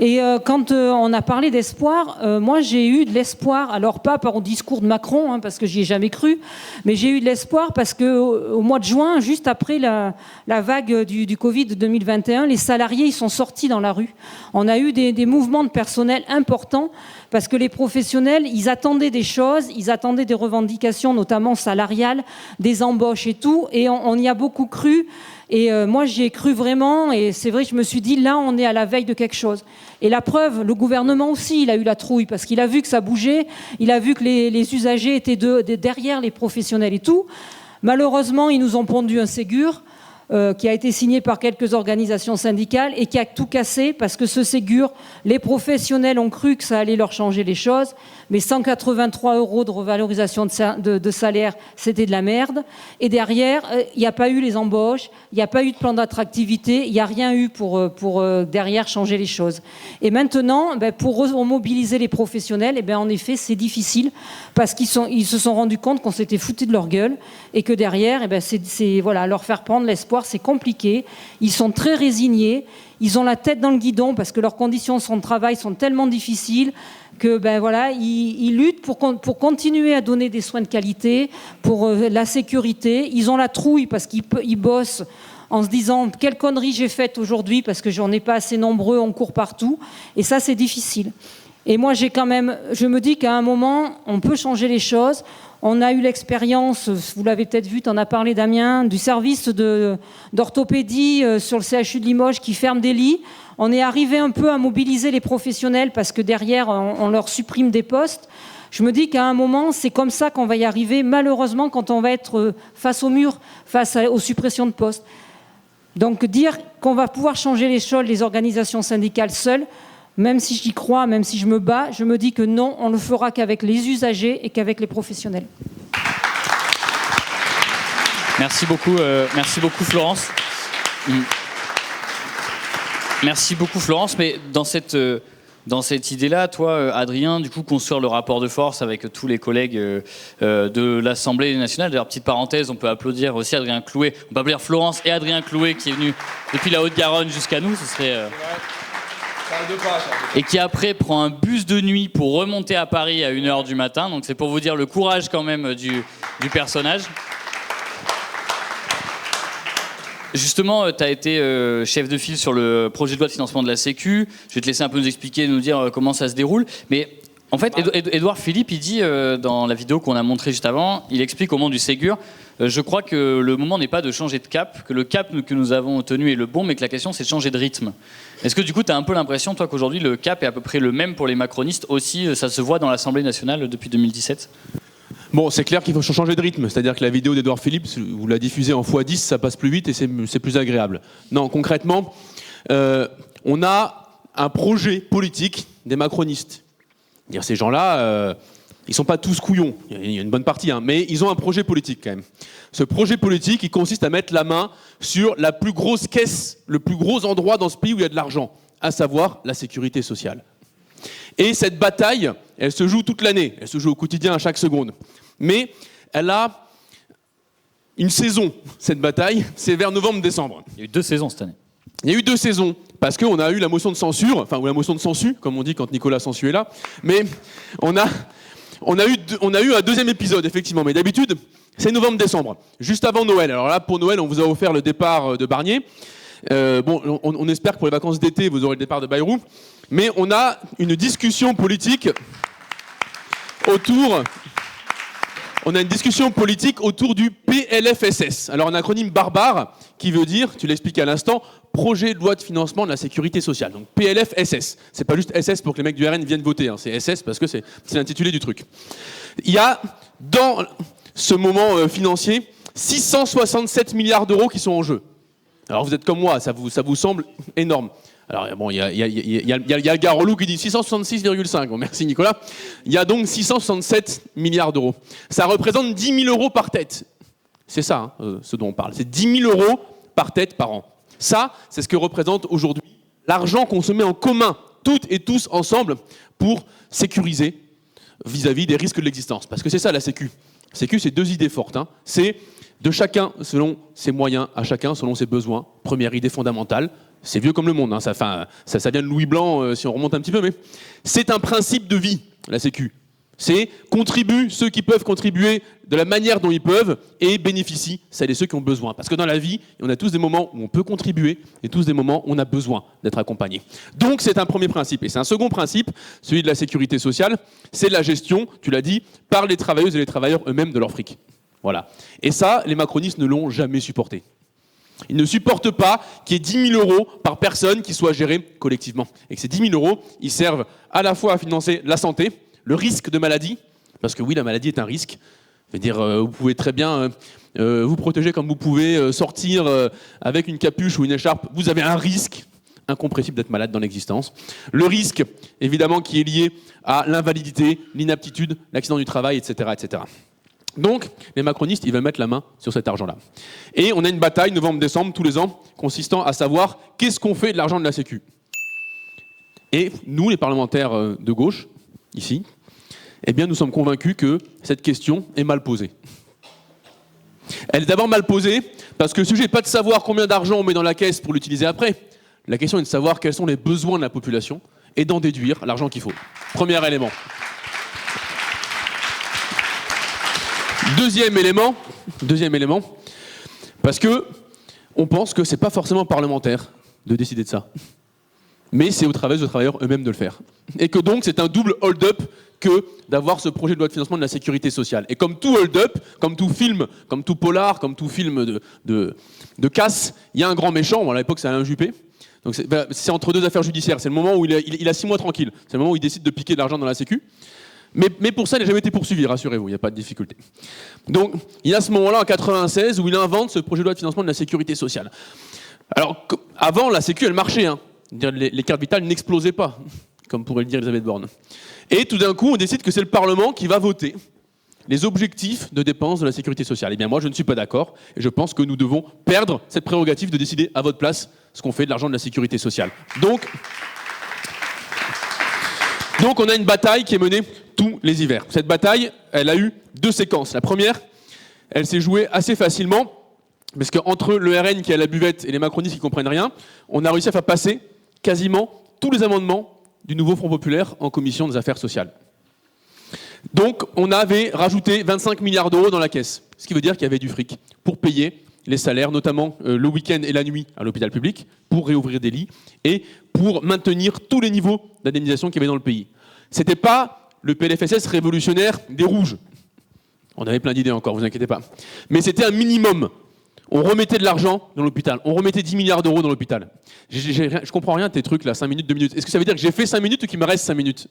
Et quand on a parlé d'espoir, moi j'ai eu de l'espoir, alors pas par le discours de Macron, parce que j'y ai jamais cru, mais j'ai eu de l'espoir parce qu'au mois de juin, juste après la vague du Covid de 2021, les salariés ils sont sortis dans la rue. On a eu des mouvements de personnel importants, parce que les professionnels, ils attendaient des choses, ils attendaient des revendications, notamment salariales, des embauches et tout, et on y a beaucoup cru. Et moi, j'y ai cru vraiment, et c'est vrai, je me suis dit, là, on est à la veille de quelque chose. Et la preuve, le gouvernement aussi, il a eu la trouille, parce qu'il a vu que ça bougeait, il a vu que les usagers étaient derrière les professionnels et tout. Malheureusement, ils nous ont pondu un Ségur qui a été signé par quelques organisations syndicales et qui a tout cassé, parce que ce Ségur, les professionnels ont cru que ça allait leur changer les choses, mais 183 € de revalorisation de salaire, c'était de la merde. Et derrière, il n'y a pas eu les embauches, il n'y a pas eu de plan d'attractivité, il n'y a rien eu pour derrière changer les choses. Et maintenant, pour mobiliser les professionnels, en effet, c'est difficile, parce qu'ils se sont rendus compte qu'on s'était foutu de leur gueule, et que derrière, voilà, leur faire prendre l'espoir, c'est compliqué. Ils sont très résignés, ils ont la tête dans le guidon, parce que leurs conditions de travail sont tellement difficiles que voilà, ils luttent pour continuer à donner des soins de qualité, pour la sécurité. Ils ont la trouille parce qu'ils bossent en se disant quelle connerie j'ai faite aujourd'hui, parce que j'en ai pas assez nombreux, on court partout. Et ça, c'est difficile. Et moi, je me dis qu'à un moment, on peut changer les choses. On a eu l'expérience, vous l'avez peut-être vu, tu en as parlé Damien, du service d'orthopédie sur le CHU de Limoges qui ferme des lits. On est arrivé un peu à mobiliser les professionnels, parce que derrière, on leur supprime des postes. Je me dis qu'à un moment, c'est comme ça qu'on va y arriver, malheureusement, quand on va être face au mur, face aux suppressions de postes. Donc dire qu'on va pouvoir changer les choses, les organisations syndicales seules, même si j'y crois, même si je me bats, je me dis que non, on ne le fera qu'avec les usagers et qu'avec les professionnels. Merci beaucoup Florence. Merci beaucoup Florence, mais dans cette idée-là, toi, Adrien, du coup, construire le rapport de force avec tous les collègues de l'Assemblée nationale. D'ailleurs, petite parenthèse, on peut applaudir aussi Adrien Clouet. On peut applaudir Florence et Adrien Clouet qui est venu depuis la Haute-Garonne jusqu'à nous. Ce serait... Et qui après prend un bus de nuit pour remonter à Paris à 1h du matin. Donc c'est pour vous dire le courage quand même du personnage. Justement, tu as été chef de file sur le projet de loi de financement de la Sécu. Je vais te laisser un peu nous expliquer, nous dire comment ça se déroule. Mais en fait, Édouard Philippe, il dit dans la vidéo qu'on a montrée juste avant, il explique au moment du Ségur, je crois que le moment n'est pas de changer de cap, que le cap que nous avons tenu est le bon, mais que la question c'est de changer de rythme. Est-ce que du coup tu as un peu l'impression, toi, qu'aujourd'hui le cap est à peu près le même pour les macronistes aussi, ça se voit dans l'Assemblée nationale depuis 2017 ? Bon, c'est clair qu'il faut changer de rythme. C'est-à-dire que la vidéo d'Edouard Philippe, vous la diffusez en x10, ça passe plus vite et c'est plus agréable. Non, concrètement, on a un projet politique des macronistes. Dire ces gens-là, ils sont pas tous couillons. Il y a une bonne partie, hein, mais ils ont un projet politique quand même. Ce projet politique, il consiste à mettre la main sur la plus grosse caisse, le plus gros endroit dans ce pays où il y a de l'argent, à savoir la sécurité sociale. Et cette bataille, elle se joue toute l'année, elle se joue au quotidien à chaque seconde. Mais elle a une saison, cette bataille, c'est vers novembre-décembre. Il y a eu 2 saisons cette année. Il y a eu 2 saisons, parce qu'on a eu la motion de censure, ou la motion de censu, comme on dit quand Nicolas Sansu est là, mais on a eu un 2e épisode, effectivement, mais d'habitude, c'est novembre-décembre, juste avant Noël. Alors là, pour Noël, on vous a offert le départ de Barnier. On espère que pour les vacances d'été, vous aurez le départ de Bayrou. Mais on a une discussion politique autour du PLFSS. Alors un acronyme barbare qui veut dire, tu l'expliques à l'instant, Projet de loi de financement de la sécurité sociale. Donc PLFSS. C'est pas juste SS pour que les mecs du RN viennent voter, hein. C'est SS parce que c'est l'intitulé du truc. Il y a dans ce moment financier 667 milliards d'euros qui sont en jeu. Alors vous êtes comme moi, ça vous semble énorme. Alors bon, il y a le gars relou qui dit 666,5. Bon, merci Nicolas. Il y a donc 667 milliards d'euros. Ça représente 10 000 euros par tête. C'est ça, hein, ce dont on parle. C'est 10 000 euros par tête par an. Ça, c'est ce que représente aujourd'hui l'argent qu'on se met en commun, toutes et tous ensemble, pour sécuriser vis-à-vis des risques de l'existence. Parce que c'est ça la Sécu. Sécu, c'est 2 idées fortes. Hein. C'est de chacun selon ses moyens, à chacun selon ses besoins. Première idée fondamentale. C'est vieux comme le monde, hein. Ça vient de Louis Blanc si on remonte un petit peu, mais c'est un principe de vie, la Sécu. C'est ceux qui peuvent contribuer de la manière dont ils peuvent et bénéficient, celles et ceux qui ont besoin. Parce que dans la vie, on a tous des moments où on peut contribuer et tous des moments où on a besoin d'être accompagné. Donc c'est un premier principe. Et c'est un second principe, celui de la sécurité sociale, c'est la gestion, tu l'as dit, par les travailleuses et les travailleurs eux-mêmes de leur fric. Voilà. Et ça, les macronistes ne l'ont jamais supporté. Ils ne supportent pas qu'il y ait 10 000 euros par personne qui soit géré collectivement. Et que ces 10 000 euros, ils servent à la fois à financer la santé, le risque de maladie, parce que oui, la maladie est un risque. Je veux dire, vous pouvez très bien vous protéger comme vous pouvez, sortir avec une capuche ou une écharpe. Vous avez un risque incompressible d'être malade dans l'existence. Le risque, évidemment, qui est lié à l'invalidité, l'inaptitude, l'accident du travail, etc., etc. Donc, les macronistes, ils veulent mettre la main sur cet argent-là. Et on a une bataille, novembre-décembre, tous les ans, consistant à savoir qu'est-ce qu'on fait de l'argent de la Sécu. Et nous, les parlementaires de gauche, ici, eh bien, nous sommes convaincus que cette question est mal posée. Elle est d'abord mal posée parce que le sujet n'est pas de savoir combien d'argent on met dans la caisse pour l'utiliser après. La question est de savoir quels sont les besoins de la population et d'en déduire l'argent qu'il faut. Premier élément. Deuxième élément, parce que on pense que c'est pas forcément parlementaire de décider de ça, mais c'est aux travailleurs eux-mêmes de le faire. Et que donc c'est un double hold-up que d'avoir ce projet de loi de financement de la sécurité sociale. Et comme tout hold-up, comme tout film, comme tout polar, comme tout film de casse, il y a un grand méchant, à l'époque c'est Alain Juppé. Donc c'est entre 2 affaires judiciaires, c'est le moment où il a 6 mois tranquille, c'est le moment où il décide de piquer de l'argent dans la Sécu. Mais pour ça, il n'a jamais été poursuivi, rassurez-vous, il n'y a pas de difficulté. Donc, il y a ce moment-là, en 1996, où il invente ce projet de loi de financement de la sécurité sociale. Alors, avant, la Sécu, elle marchait. Hein. Les cartes vitales n'explosaient pas, comme pourrait le dire Elisabeth Borne. Et tout d'un coup, on décide que c'est le Parlement qui va voter les objectifs de dépenses de la sécurité sociale. Eh bien, moi, je ne suis pas d'accord, et je pense que nous devons perdre cette prérogative de décider à votre place ce qu'on fait de l'argent de la sécurité sociale. Donc, on a une bataille qui est menée tous les hivers. Cette bataille, elle a eu 2 séquences. La première, elle s'est jouée assez facilement, parce qu'entre le RN qui a la buvette et les macronistes qui ne comprennent rien, on a réussi à faire passer quasiment tous les amendements du nouveau Front Populaire en commission des affaires sociales. Donc, on avait rajouté 25 milliards d'euros dans la caisse, ce qui veut dire qu'il y avait du fric pour payer les salaires, notamment le week-end et la nuit à l'hôpital public, pour réouvrir des lits et pour maintenir tous les niveaux d'indemnisation qu'il y avait dans le pays. C'était pas le PLFSS révolutionnaire des rouges. On avait plein d'idées encore, vous inquiétez pas. Mais c'était un minimum. On remettait de l'argent dans l'hôpital. On remettait 10 milliards d'euros dans l'hôpital. Je comprends rien de tes trucs là, 5 minutes, 2 minutes. Est-ce que ça veut dire que j'ai fait 5 minutes ou qu'il me reste 5 minutes ?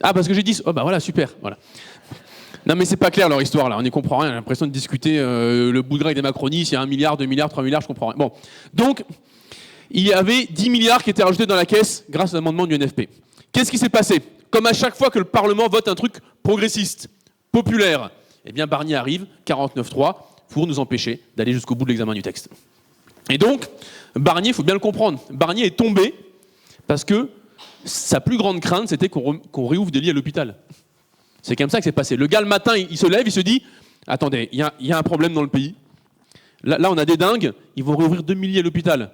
Ah, parce que j'ai 10. Oh bah voilà, super. Voilà. Non mais c'est pas clair leur histoire là, on n'y comprend rien, j'ai l'impression de discuter le bout de gras avec des macronistes, il y a 1 milliard, 2 milliards, 3 milliards, je comprends rien. Bon, donc il y avait 10 milliards qui étaient rajoutés dans la caisse grâce à l'amendement du NFP. Qu'est-ce qui s'est passé? Comme à chaque fois que le Parlement vote un truc progressiste, populaire, eh bien Barnier arrive, 49.3, pour nous empêcher d'aller jusqu'au bout de l'examen du texte. Et donc, Barnier, il faut bien le comprendre, Barnier est tombé parce que sa plus grande crainte, c'était qu'on réouvre des lits à l'hôpital. C'est comme ça que c'est passé. Le gars, le matin, il se lève, il se dit « Attendez, il y a un problème dans le pays. Là, on a des dingues, ils vont réouvrir 2000 lits à l'hôpital.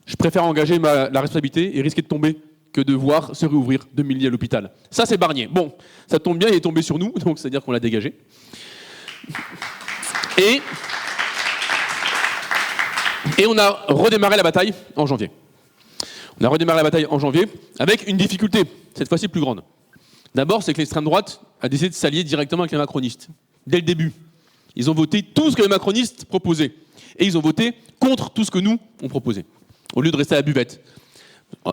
Je préfère engager la responsabilité et risquer de tomber que de voir se réouvrir 2000 lits à l'hôpital. » Ça, c'est Barnier. Bon, ça tombe bien, il est tombé sur nous, donc c'est-à-dire qu'on l'a dégagé. Et on a redémarré la bataille en janvier. On a redémarré la bataille en janvier avec une difficulté, cette fois-ci plus grande. D'abord, c'est que l'extrême droite a décidé de s'allier directement avec les macronistes. Dès le début. Ils ont voté tout ce que les macronistes proposaient. Et ils ont voté contre tout ce que nous, on proposait. Au lieu de rester à la buvette.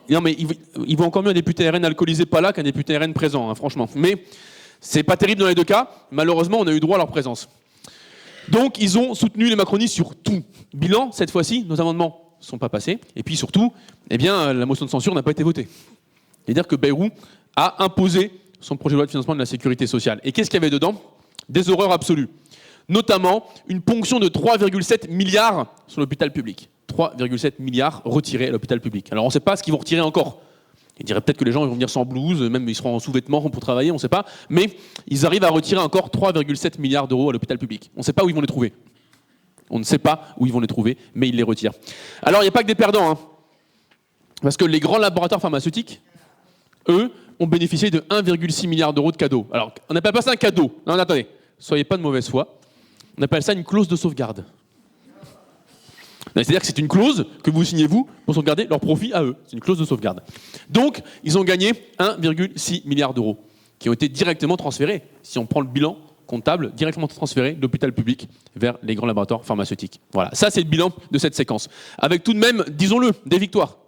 Non, mais il vaut encore mieux un député RN alcoolisé pas là qu'un député RN présent, hein, franchement. Mais c'est pas terrible dans les deux cas. Malheureusement, on a eu droit à leur présence. Donc, ils ont soutenu les macronistes sur tout. Bilan, cette fois-ci, nos amendements ne sont pas passés. Et puis surtout, eh bien, la motion de censure n'a pas été votée. C'est-à-dire que Bayrou a imposé son projet de loi de financement de la sécurité sociale. Et qu'est-ce qu'il y avait dedans? Des horreurs absolues. Notamment une ponction de 3,7 milliards sur l'hôpital public. 3,7 milliards retirés à l'hôpital public. Alors on ne sait pas ce qu'ils vont retirer encore. Ils diraient peut-être que les gens vont venir sans blouse, même ils seront en sous-vêtements pour travailler, on ne sait pas. Mais ils arrivent à retirer encore 3,7 milliards d'euros à l'hôpital public. On ne sait pas où ils vont les trouver. On ne sait pas où ils vont les trouver, mais ils les retirent. Alors il n'y a pas que des perdants, hein. Parce que les grands laboratoires pharmaceutiques, eux, ont bénéficié de 1,6 milliard d'euros de cadeaux. Alors, on n'appelle pas ça un cadeau. Non, attendez, soyez pas de mauvaise foi. On appelle ça une clause de sauvegarde. C'est-à-dire que c'est une clause que vous signez, vous, pour sauvegarder leur profit à eux. C'est une clause de sauvegarde. Donc, ils ont gagné 1,6 milliard d'euros, qui ont été directement transférés, si on prend le bilan comptable, directement transférés de l'hôpital public vers les grands laboratoires pharmaceutiques. Voilà, ça c'est le bilan de cette séquence. Avec tout de même, disons-le, des victoires.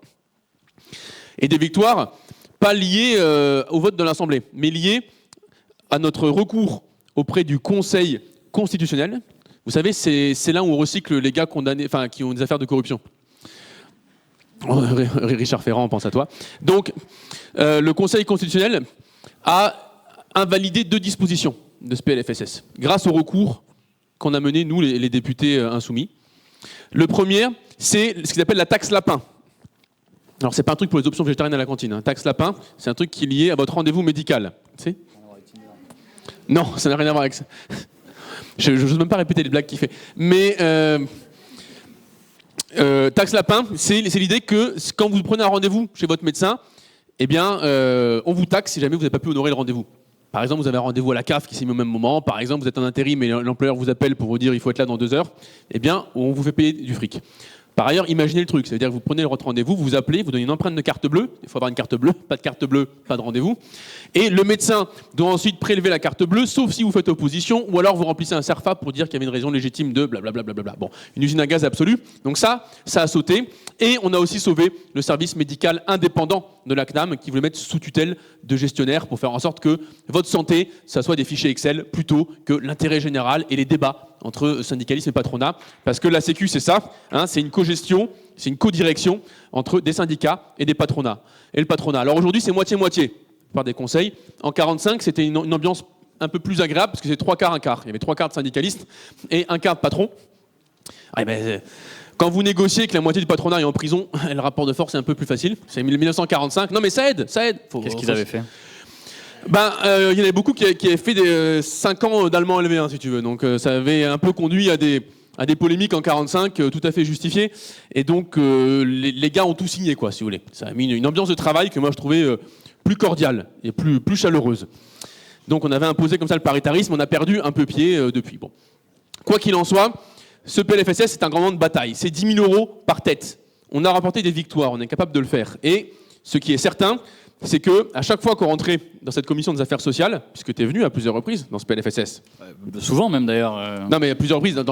Et des victoires pas liées au vote de l'Assemblée, mais liées à notre recours auprès du Conseil constitutionnel. Vous savez, c'est là où on recycle les gars condamnés, enfin, qui ont des affaires de corruption. Richard Ferrand, pense à toi. Donc, le Conseil constitutionnel a invalidé 2 dispositions de ce PLFSS, grâce au recours qu'on a mené, nous, les députés insoumis. Le premier, c'est ce qu'ils appellent la taxe lapin. Alors, c'est pas un truc pour les options végétariennes à la cantine. Hein. Taxe lapin, c'est un truc qui est lié à votre rendez-vous médical. Tu sais ? Non, ça n'a rien à voir avec ça. Je n'ose même pas répéter les blagues qu'il fait. Mais taxe lapin, c'est l'idée que quand vous prenez un rendez-vous chez votre médecin, eh bien, on vous taxe si jamais vous n'avez pas pu honorer le rendez-vous. Par exemple, vous avez un rendez-vous à la CAF qui s'est mis au même moment. Par exemple, vous êtes en intérim et l'employeur vous appelle pour vous dire il faut être là dans 2 heures. Eh bien, on vous fait payer du fric. Par ailleurs, imaginez le truc, c'est-à-dire que vous prenez votre rendez-vous, vous vous appelez, vous donnez une empreinte de carte bleue, il faut avoir une carte bleue, pas de carte bleue, pas de rendez-vous, et le médecin doit ensuite prélever la carte bleue, sauf si vous faites opposition, ou alors vous remplissez un CERFA pour dire qu'il y avait une raison légitime de blablabla. Bon, une usine à gaz absolue. Donc ça a sauté, et on a aussi sauvé le service médical indépendant de la CNAM, qui voulait mettre sous tutelle de gestionnaires pour faire en sorte que votre santé, ça soit des fichiers Excel, plutôt que l'intérêt général et les débats entre syndicalisme et patronat, parce que la Sécu, c'est ça, hein, c'est une co-gestion, c'est une co-direction entre des syndicats et des patronats. Et le patronat, alors aujourd'hui, c'est moitié-moitié, par des conseils. En 45, c'était une ambiance un peu plus agréable, parce que c'est 3 quarts, 1 quart. Il y avait 3 quarts de syndicalistes et 1 quart de patrons. Ah, ben, quand vous négociez que la moitié du patronat est en prison, le rapport de force est un peu plus facile. C'est 1945. Non mais ça aide. Qu'est-ce qu'ils avaient fait ? Il y en avait beaucoup qui avaient fait des 5 ans d'allemand LV1, si tu veux. Donc ça avait un peu conduit à des polémiques en 45, tout à fait justifiées. Et donc les gars ont tout signé, quoi, si vous voulez. Ça a mis une ambiance de travail que moi je trouvais plus cordiale et plus chaleureuse. Donc on avait imposé comme ça le paritarisme, on a perdu un peu pied depuis. Bon. Quoi qu'il en soit, ce PLFSS, c'est un grand moment de bataille. C'est 10 000 € par tête. On a remporté des victoires, on est capable de le faire. Et ce qui est certain, c'est qu'à chaque fois qu'on rentrait dans cette commission des affaires sociales, puisque tu es venu à plusieurs reprises dans ce PLFSS. Souvent même d'ailleurs. Non mais à plusieurs reprises, une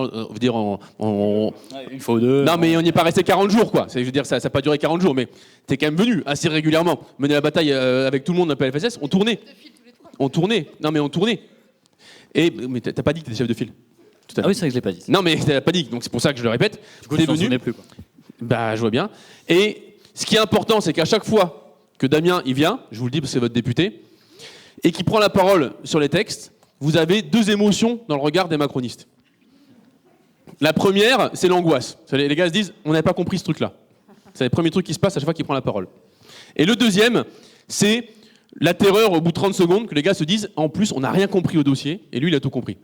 fois ou deux. Non mais on n'y est pas resté 40 jours quoi. Je veux dire, ça n'a pas duré 40 jours, mais tu es quand même venu assez régulièrement mener la bataille avec tout le monde dans le PLFSS. On tournait. Non mais on tournait. Mais t'as pas dit que t'étais chef de file. Ah oui, c'est vrai que je l'ai pas dit. Non, mais t'as pas dit, donc c'est pour ça que je le répète. Du coup, je m'en souvenais plus, quoi. Bah, je vois bien. Et ce qui est important, c'est qu'à chaque fois que Damien il vient, je vous le dis parce que c'est votre député, et qu'il prend la parole sur les textes, vous avez 2 émotions dans le regard des macronistes. La première, c'est l'angoisse. Les gars se disent, on n'avait pas compris ce truc-là. C'est le premier truc qui se passe à chaque fois qu'il prend la parole. Et le deuxième, c'est la terreur au bout de 30 secondes que les gars se disent, en plus, on n'a rien compris au dossier, et lui, il a tout compris.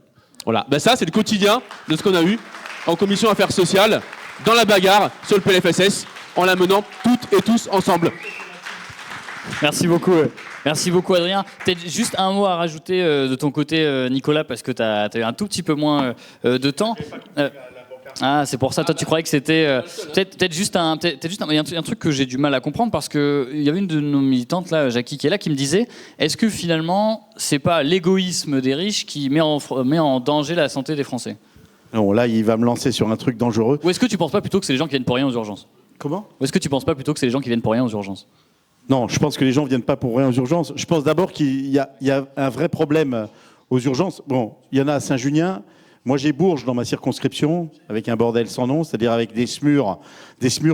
Voilà. Ben ça, c'est le quotidien de ce qu'on a eu en commission affaires sociales, dans la bagarre sur le PLFSS, en la menant toutes et tous ensemble. Merci beaucoup. Merci beaucoup, Adrien. Peut-être juste un mot à rajouter de ton côté, Nicolas, parce que tu as eu un tout petit peu moins de temps. Ah, c'est pour ça. Toi, tu croyais que c'était peut-être juste un. Il y a un truc que j'ai du mal à comprendre parce que il y avait une de nos militantes là, Jackie, qui est là, qui me disait est-ce que finalement, c'est pas l'égoïsme des riches qui met en danger la santé des Français? Non, là, il va me lancer sur un truc dangereux. Ou est-ce que tu penses pas plutôt que c'est les gens qui viennent pour rien aux urgences? Comment? Ou est-ce que tu penses pas plutôt que c'est les gens qui viennent pour rien aux urgences? Non, je pense que les gens ne viennent pas pour rien aux urgences. Je pense d'abord qu'il y a un vrai problème aux urgences. Bon, il y en a à Saint-Junien. Moi, j'ai Bourges dans ma circonscription, avec un bordel sans nom, c'est-à-dire avec des SMUR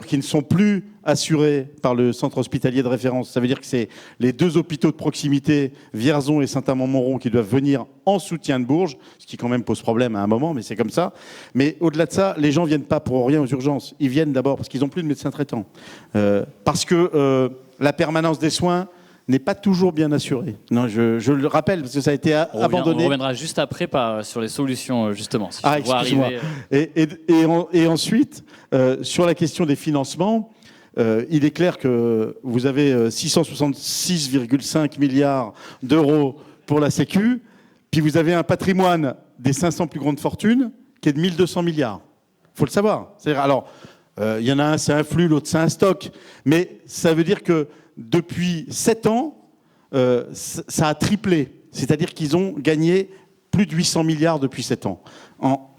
qui ne sont plus assurés par le centre hospitalier de référence. Ça veut dire que c'est les 2 hôpitaux de proximité, Vierzon et Saint-Amand-Montrond, qui doivent venir en soutien de Bourges, ce qui quand même pose problème à un moment, mais c'est comme ça. Mais au-delà de ça, les gens ne viennent pas pour rien aux urgences. Ils viennent d'abord parce qu'ils n'ont plus de médecins traitants. Parce que la permanence des soins n'est pas toujours bien assurée. Non, je le rappelle, parce que ça a été abandonné. On reviendra juste après sur les solutions, justement. Si excuse-moi. Et ensuite, sur la question des financements, il est clair que vous avez 666,5 milliards d'euros pour la Sécu, puis vous avez un patrimoine des 500 plus grandes fortunes qui est de 1200 milliards. Il faut le savoir. C'est-à-dire, alors, il y en a un, c'est un flux, l'autre, c'est un stock. Mais ça veut dire que depuis 7 ans, ça a triplé. C'est-à-dire qu'ils ont gagné plus de 800 milliards depuis 7 ans.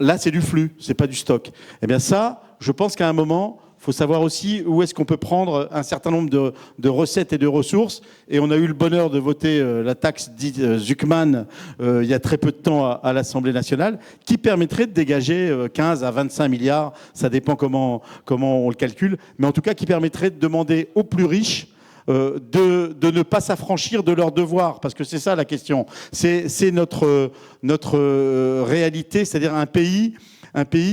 Là, c'est du flux, c'est pas du stock. Eh bien ça, je pense qu'à un moment, il faut savoir aussi où est-ce qu'on peut prendre un certain nombre de recettes et de ressources. Et on a eu le bonheur de voter la taxe dite Zuckman il y a très peu de temps à l'Assemblée nationale, qui permettrait de dégager 15 à 25 milliards, ça dépend comment on le calcule, mais en tout cas qui permettrait de demander aux plus riches de ne pas s'affranchir de leurs devoirs, parce que c'est ça la question. C'est notre réalité, c'est-à-dire un pays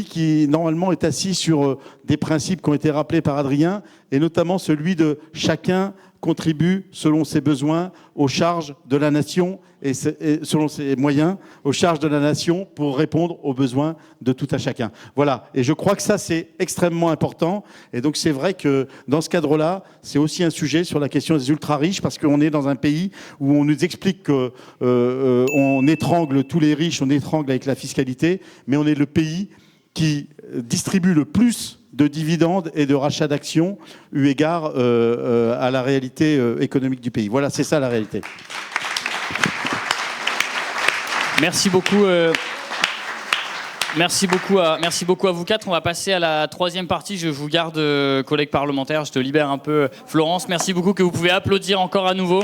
qui normalement est assis sur des principes qui ont été rappelés par Adrien, et notamment celui de chacun contribue selon ses besoins aux charges de la nation et selon ses moyens aux charges de la nation pour répondre aux besoins de tout à chacun. Voilà. Et je crois que ça, c'est extrêmement important. Et donc, c'est vrai que dans ce cadre-là, c'est aussi un sujet sur la question des ultra-riches, parce qu'on est dans un pays où on nous explique qu'on étrangle tous les riches, on étrangle avec la fiscalité, mais on est le pays qui distribue le plus de dividendes et de rachats d'actions eu égard à la réalité économique du pays. Voilà, c'est ça la réalité. Merci beaucoup. Merci beaucoup à vous 4. On va passer à la 3e partie. Je vous garde, collègues parlementaires. Je te libère un peu, Florence. Merci beaucoup, que vous pouvez applaudir encore à nouveau.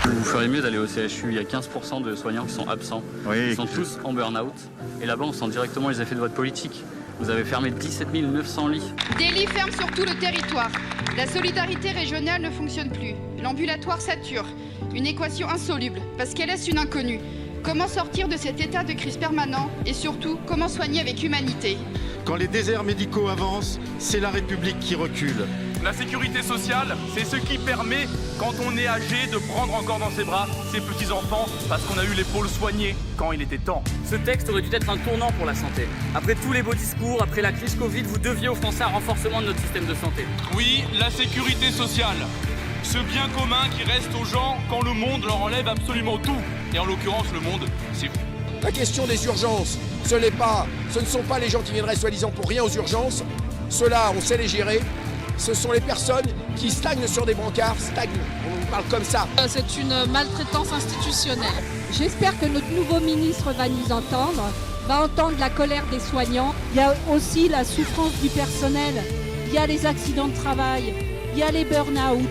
Vous feriez mieux d'aller au CHU. Il y a 15% de soignants qui sont absents. Oui, ils sont tous en burn-out. Et là-bas, on sent directement les effets de votre politique. Vous avez fermé 17 900 lits. Des lits ferment sur tout le territoire. La solidarité régionale ne fonctionne plus. L'ambulatoire sature. Une équation insoluble, parce qu'elle laisse une inconnue. Comment sortir de cet état de crise permanent et surtout, comment soigner avec humanité? Quand les déserts médicaux avancent, c'est la République qui recule. La sécurité sociale, c'est ce qui permet, quand on est âgé, de prendre encore dans ses bras ses petits-enfants, parce qu'on a eu l'épaule soignée quand il était temps. Ce texte aurait dû être un tournant pour la santé. Après tous les beaux discours, après la crise Covid, vous deviez aux Français un renforcement de notre système de santé. Oui, la sécurité sociale. Ce bien commun qui reste aux gens quand le monde leur enlève absolument tout. Et en l'occurrence, le monde, c'est vous. La question des urgences, ce ne sont pas les gens qui viendraient soi-disant pour rien aux urgences. Ceux-là, on sait les gérer. Ce sont les personnes qui stagnent sur des brancards, on parle comme ça. C'est une maltraitance institutionnelle. J'espère que notre nouveau ministre va nous entendre, va entendre la colère des soignants. Il y a aussi la souffrance du personnel, il y a les accidents de travail, il y a les burn-out,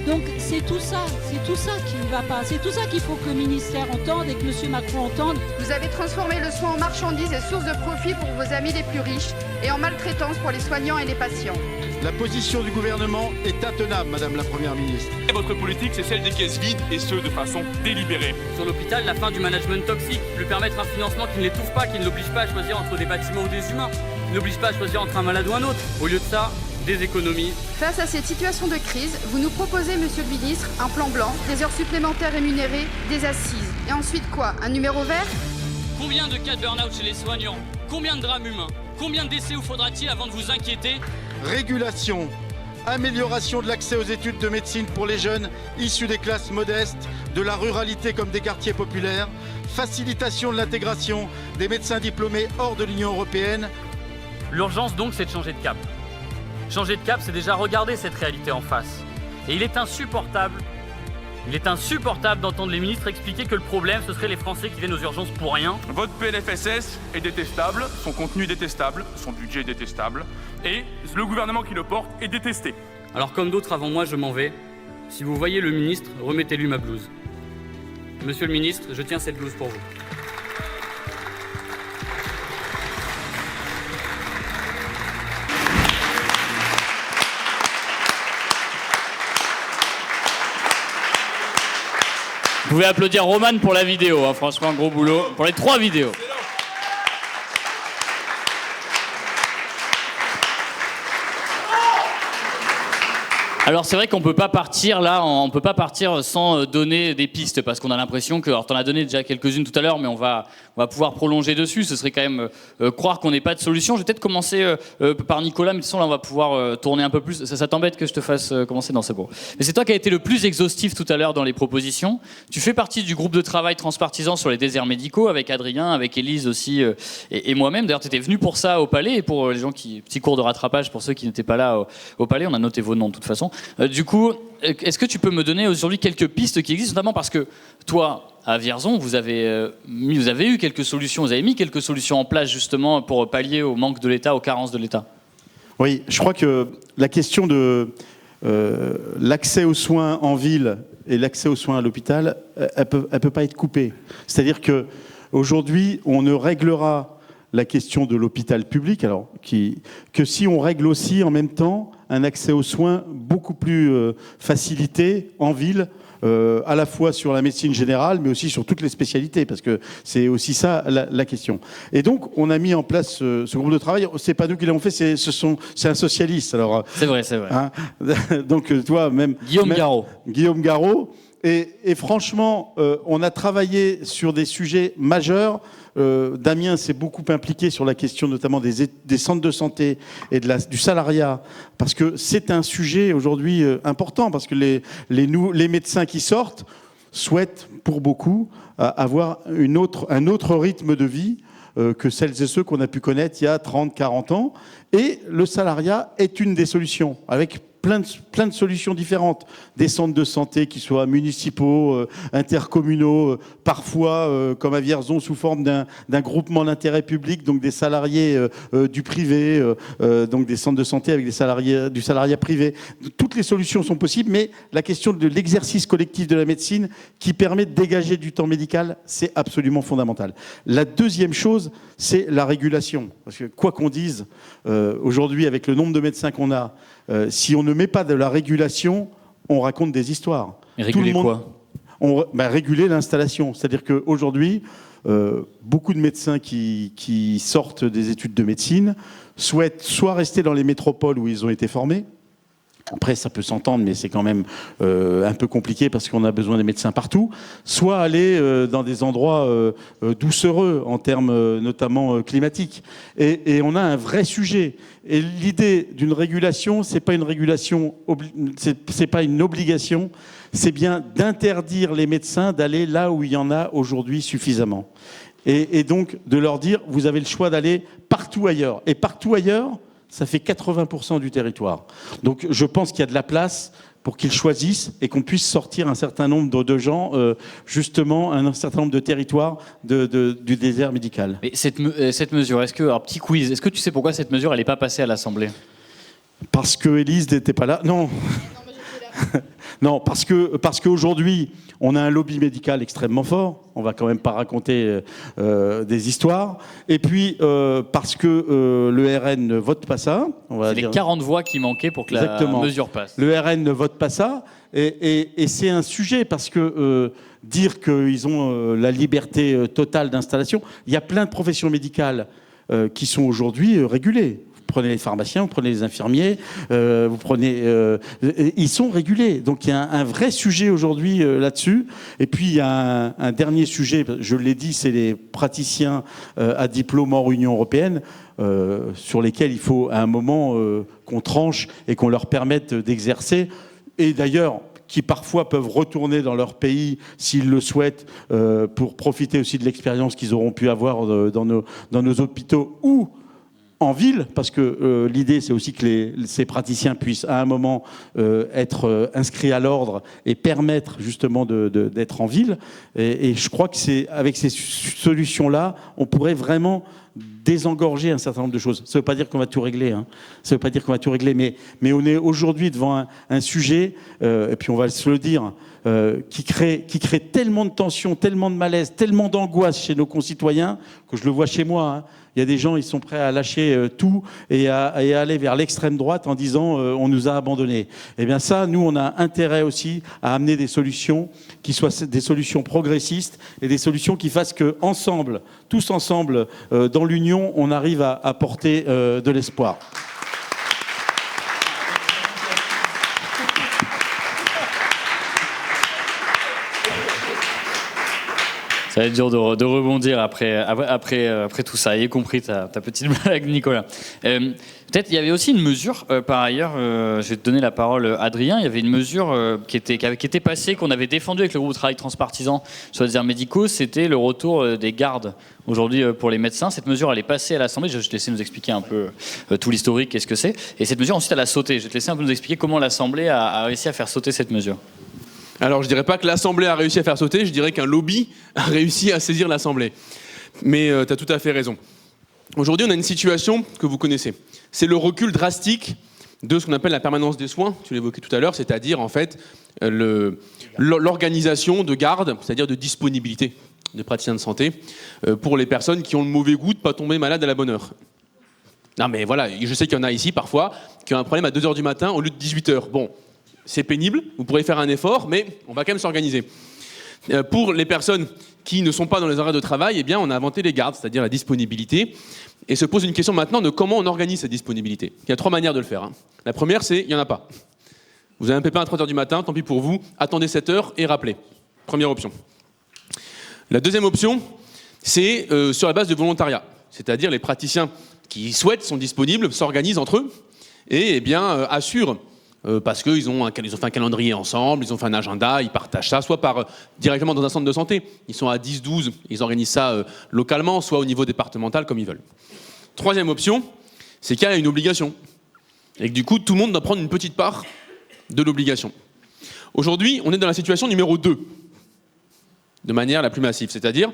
Donc c'est tout ça qui ne va pas. C'est tout ça qu'il faut que le ministère entende et que M. Macron entende. Vous avez transformé le soin en marchandise et source de profit pour vos amis les plus riches et en maltraitance pour les soignants et les patients. La position du gouvernement est intenable, Madame la Première ministre. Et votre politique, c'est celle des caisses vides, et ce, de façon délibérée. Sur l'hôpital, la fin du management toxique, lui permettre un financement qui ne l'étouffe pas, qui ne l'oblige pas à choisir entre des bâtiments ou des humains, qui ne l'oblige pas à choisir entre un malade ou un autre. Au lieu de ça, des économies. Face à cette situation de crise, vous nous proposez, monsieur le ministre, un plan blanc, des heures supplémentaires rémunérées, des assises. Et ensuite quoi? Un numéro vert? Combien de cas de burn-out chez les soignants? Combien de drames humains? Combien de décès vous faudra-t-il avant de vous inquiéter? Régulation, amélioration de l'accès aux études de médecine pour les jeunes issus des classes modestes, de la ruralité comme des quartiers populaires, facilitation de l'intégration des médecins diplômés hors de l'Union européenne. L'urgence donc, c'est de changer de cap. Changer de cap, c'est déjà regarder cette réalité en face. Et il est insupportable d'entendre les ministres expliquer que le problème, ce serait les Français qui viennent aux urgences pour rien. Votre PLFSS est détestable, son contenu est détestable, son budget est détestable, et le gouvernement qui le porte est détesté. Alors comme d'autres avant moi, je m'en vais. Si vous voyez le ministre, remettez-lui ma blouse. Monsieur le ministre, je tiens cette blouse pour vous. Vous pouvez applaudir Roman pour la vidéo, hein, franchement, gros boulot. Pour les 3 vidéos. Alors c'est vrai qu'on peut pas partir là, on peut pas partir sans donner des pistes parce qu'on a l'impression que, alors t'en as donné déjà quelques-unes tout à l'heure, mais on va pouvoir prolonger dessus. Ce serait quand même croire qu'on n'ait pas de solution. Je vais peut-être commencer par Nicolas, mais de toute façon là on va pouvoir tourner un peu plus. Ça t'embête que je te fasse commencer? Non, c'est bon. Mais c'est toi qui as été le plus exhaustif tout à l'heure dans les propositions. Tu fais partie du groupe de travail transpartisan sur les déserts médicaux avec Adrien, avec Élise aussi et moi-même. D'ailleurs tu étais venu pour ça au Palais et pour les gens qui, petit cours de rattrapage pour ceux qui n'étaient pas là au Palais, on a noté vos noms de toute façon. Du coup, est-ce que tu peux me donner aujourd'hui quelques pistes qui existent, notamment parce que toi, à Vierzon, vous avez eu quelques solutions, vous avez mis quelques solutions en place justement pour pallier au manque de l'État, aux carences de l'État. Oui, je crois que la question de l'accès aux soins en ville et l'accès aux soins à l'hôpital, elle peut pas être coupée. C'est-à-dire que aujourd'hui, on ne réglera la question de l'hôpital public, alors que si on règle aussi en même temps un accès aux soins beaucoup plus facilité en ville, à la fois sur la médecine générale, mais aussi sur toutes les spécialités, parce que c'est aussi ça la question. Et donc, on a mis en place ce groupe de travail. C'est pas nous qui l'avons fait, c'est un socialiste. Alors, c'est vrai. Hein, donc, toi, même Guillaume Garot. Et franchement, on a travaillé sur des sujets majeurs. Damien s'est beaucoup impliqué sur la question notamment des centres de santé et du salariat, parce que c'est un sujet aujourd'hui important, parce que les médecins qui sortent souhaitent, pour beaucoup, avoir un autre rythme de vie que celles et ceux qu'on a pu connaître il y a 30, 40 ans. Et le salariat est une des solutions, avec plein de solutions différentes. Des centres de santé qui soient municipaux, intercommunaux, parfois, comme à Vierzon, sous forme d'un groupement d'intérêt public, donc des salariés du privé, donc des centres de santé avec du salariat privé. Toutes les solutions sont possibles, mais la question de l'exercice collectif de la médecine qui permet de dégager du temps médical, c'est absolument fondamental. La deuxième chose, c'est la régulation. Parce que quoi qu'on dise, aujourd'hui, avec le nombre de médecins qu'on a, si on ne met pas de la régulation, on raconte des histoires. Et réguler quoi ? Réguler l'installation. C'est-à-dire qu'aujourd'hui, beaucoup de médecins qui sortent des études de médecine souhaitent soit rester dans les métropoles où ils ont été formés. Après, ça peut s'entendre, mais c'est quand même un peu compliqué parce qu'on a besoin des médecins partout. Soit aller dans des endroits doucereux en termes notamment climatiques. Et on a un vrai sujet. Et l'idée d'une régulation, c'est pas une régulation, c'est pas une obligation. C'est bien d'interdire les médecins d'aller là où il y en a aujourd'hui suffisamment. Et donc de leur dire, vous avez le choix d'aller partout ailleurs. Et partout ailleurs, ça fait 80% du territoire. Donc je pense qu'il y a de la place pour qu'ils choisissent et qu'on puisse sortir un certain nombre de gens, justement, un certain nombre de territoires du désert médical. Mais cette mesure, alors petit quiz, est-ce que tu sais pourquoi cette mesure, elle n'est pas passée à l'Assemblée ? Parce que Élise n'était pas là. Non. Non, parce qu'aujourd'hui, on a un lobby médical extrêmement fort. On va quand même pas raconter des histoires. Et puis, parce que le RN ne vote pas ça. C'est les 40 voix qui manquaient pour que la mesure passe. Le RN ne vote pas ça. Et c'est un sujet parce que dire qu'ils ont la liberté totale d'installation, il y a plein de professions médicales qui sont aujourd'hui régulées. Vous prenez les pharmaciens, vous prenez les infirmiers, ils sont régulés. Donc il y a un vrai sujet aujourd'hui là-dessus. Et puis il y a un dernier sujet, je l'ai dit, c'est les praticiens à diplôme hors Union européenne, sur lesquels il faut à un moment qu'on tranche et qu'on leur permette d'exercer. Et d'ailleurs, qui parfois peuvent retourner dans leur pays s'ils le souhaitent pour profiter aussi de l'expérience qu'ils auront pu avoir dans nos hôpitaux ou en ville, parce que l'idée c'est aussi que ces praticiens puissent à un moment être inscrits à l'ordre et permettre justement d'être en ville. Et je crois que c'est avec ces solutions-là, on pourrait vraiment désengorger un certain nombre de choses. Ça ne veut pas dire qu'on va tout régler, hein. Ça ne veut pas dire qu'on va tout régler, mais on est aujourd'hui devant un sujet, et puis on va se le dire, qui crée tellement de tensions, tellement de malaise, tellement d'angoisse chez nos concitoyens, que je le vois chez moi, hein. Il y a des gens, ils sont prêts à lâcher tout et à aller vers l'extrême droite en disant on nous a abandonnés. Eh bien ça, nous, on a intérêt aussi à amener des solutions qui soient des solutions progressistes et des solutions qui fassent que ensemble, tous ensemble, dans l'union, on arrive à porter de l'espoir. Ça va être dur de rebondir après tout ça, y compris ta petite blague, Nicolas. Peut-être il y avait aussi une mesure, par ailleurs, je vais te donner la parole, Adrien, il y avait une mesure qui était passée, qu'on avait défendue avec le groupe de travail transpartisan sur les déserts médicaux, c'était le retour des gardes aujourd'hui pour les médecins. Cette mesure, elle est passée à l'Assemblée, je vais te laisser nous expliquer un peu tout l'historique, qu'est-ce que c'est. Et cette mesure, ensuite, elle a sauté. Je vais te laisser un peu nous expliquer comment l'Assemblée a réussi à faire sauter cette mesure. Alors, je dirais pas que l'Assemblée a réussi à faire sauter, je dirais qu'un lobby a réussi à saisir l'Assemblée. Mais tu as tout à fait raison. Aujourd'hui, on a une situation que vous connaissez. C'est le recul drastique de ce qu'on appelle la permanence des soins, tu l'évoquais tout à l'heure, c'est-à-dire en fait l'organisation de garde, c'est-à-dire de disponibilité de praticiens de santé pour les personnes qui ont le mauvais goût de ne pas tomber malade à la bonne heure. Non mais voilà, je sais qu'il y en a ici parfois qui ont un problème à 2h du matin au lieu de 18h. Bon, c'est pénible, vous pourrez faire un effort, mais on va quand même s'organiser. Pour les personnes qui ne sont pas dans les horaires de travail, eh bien, on a inventé les gardes, c'est-à-dire la disponibilité. Et se pose une question maintenant de comment on organise cette disponibilité. Il y a 3 manières de le faire, hein. La première, c'est il n'y en a pas. Vous avez un pépin à 3h du matin, tant pis pour vous, attendez 7h et rappelez. Première option. La deuxième option, c'est sur la base de volontariat. C'est-à-dire les praticiens qui souhaitent, sont disponibles, s'organisent entre eux et eh bien, assurent parce qu'ils ont fait un calendrier ensemble, ils ont fait un agenda, ils partagent ça, soit directement dans un centre de santé. Ils sont à 10, 12, ils organisent ça localement, soit au niveau départemental, comme ils veulent. Troisième option, c'est qu'il y a une obligation. Et que du coup, tout le monde doit prendre une petite part de l'obligation. Aujourd'hui, on est dans la situation numéro 2, de manière la plus massive. C'est-à-dire,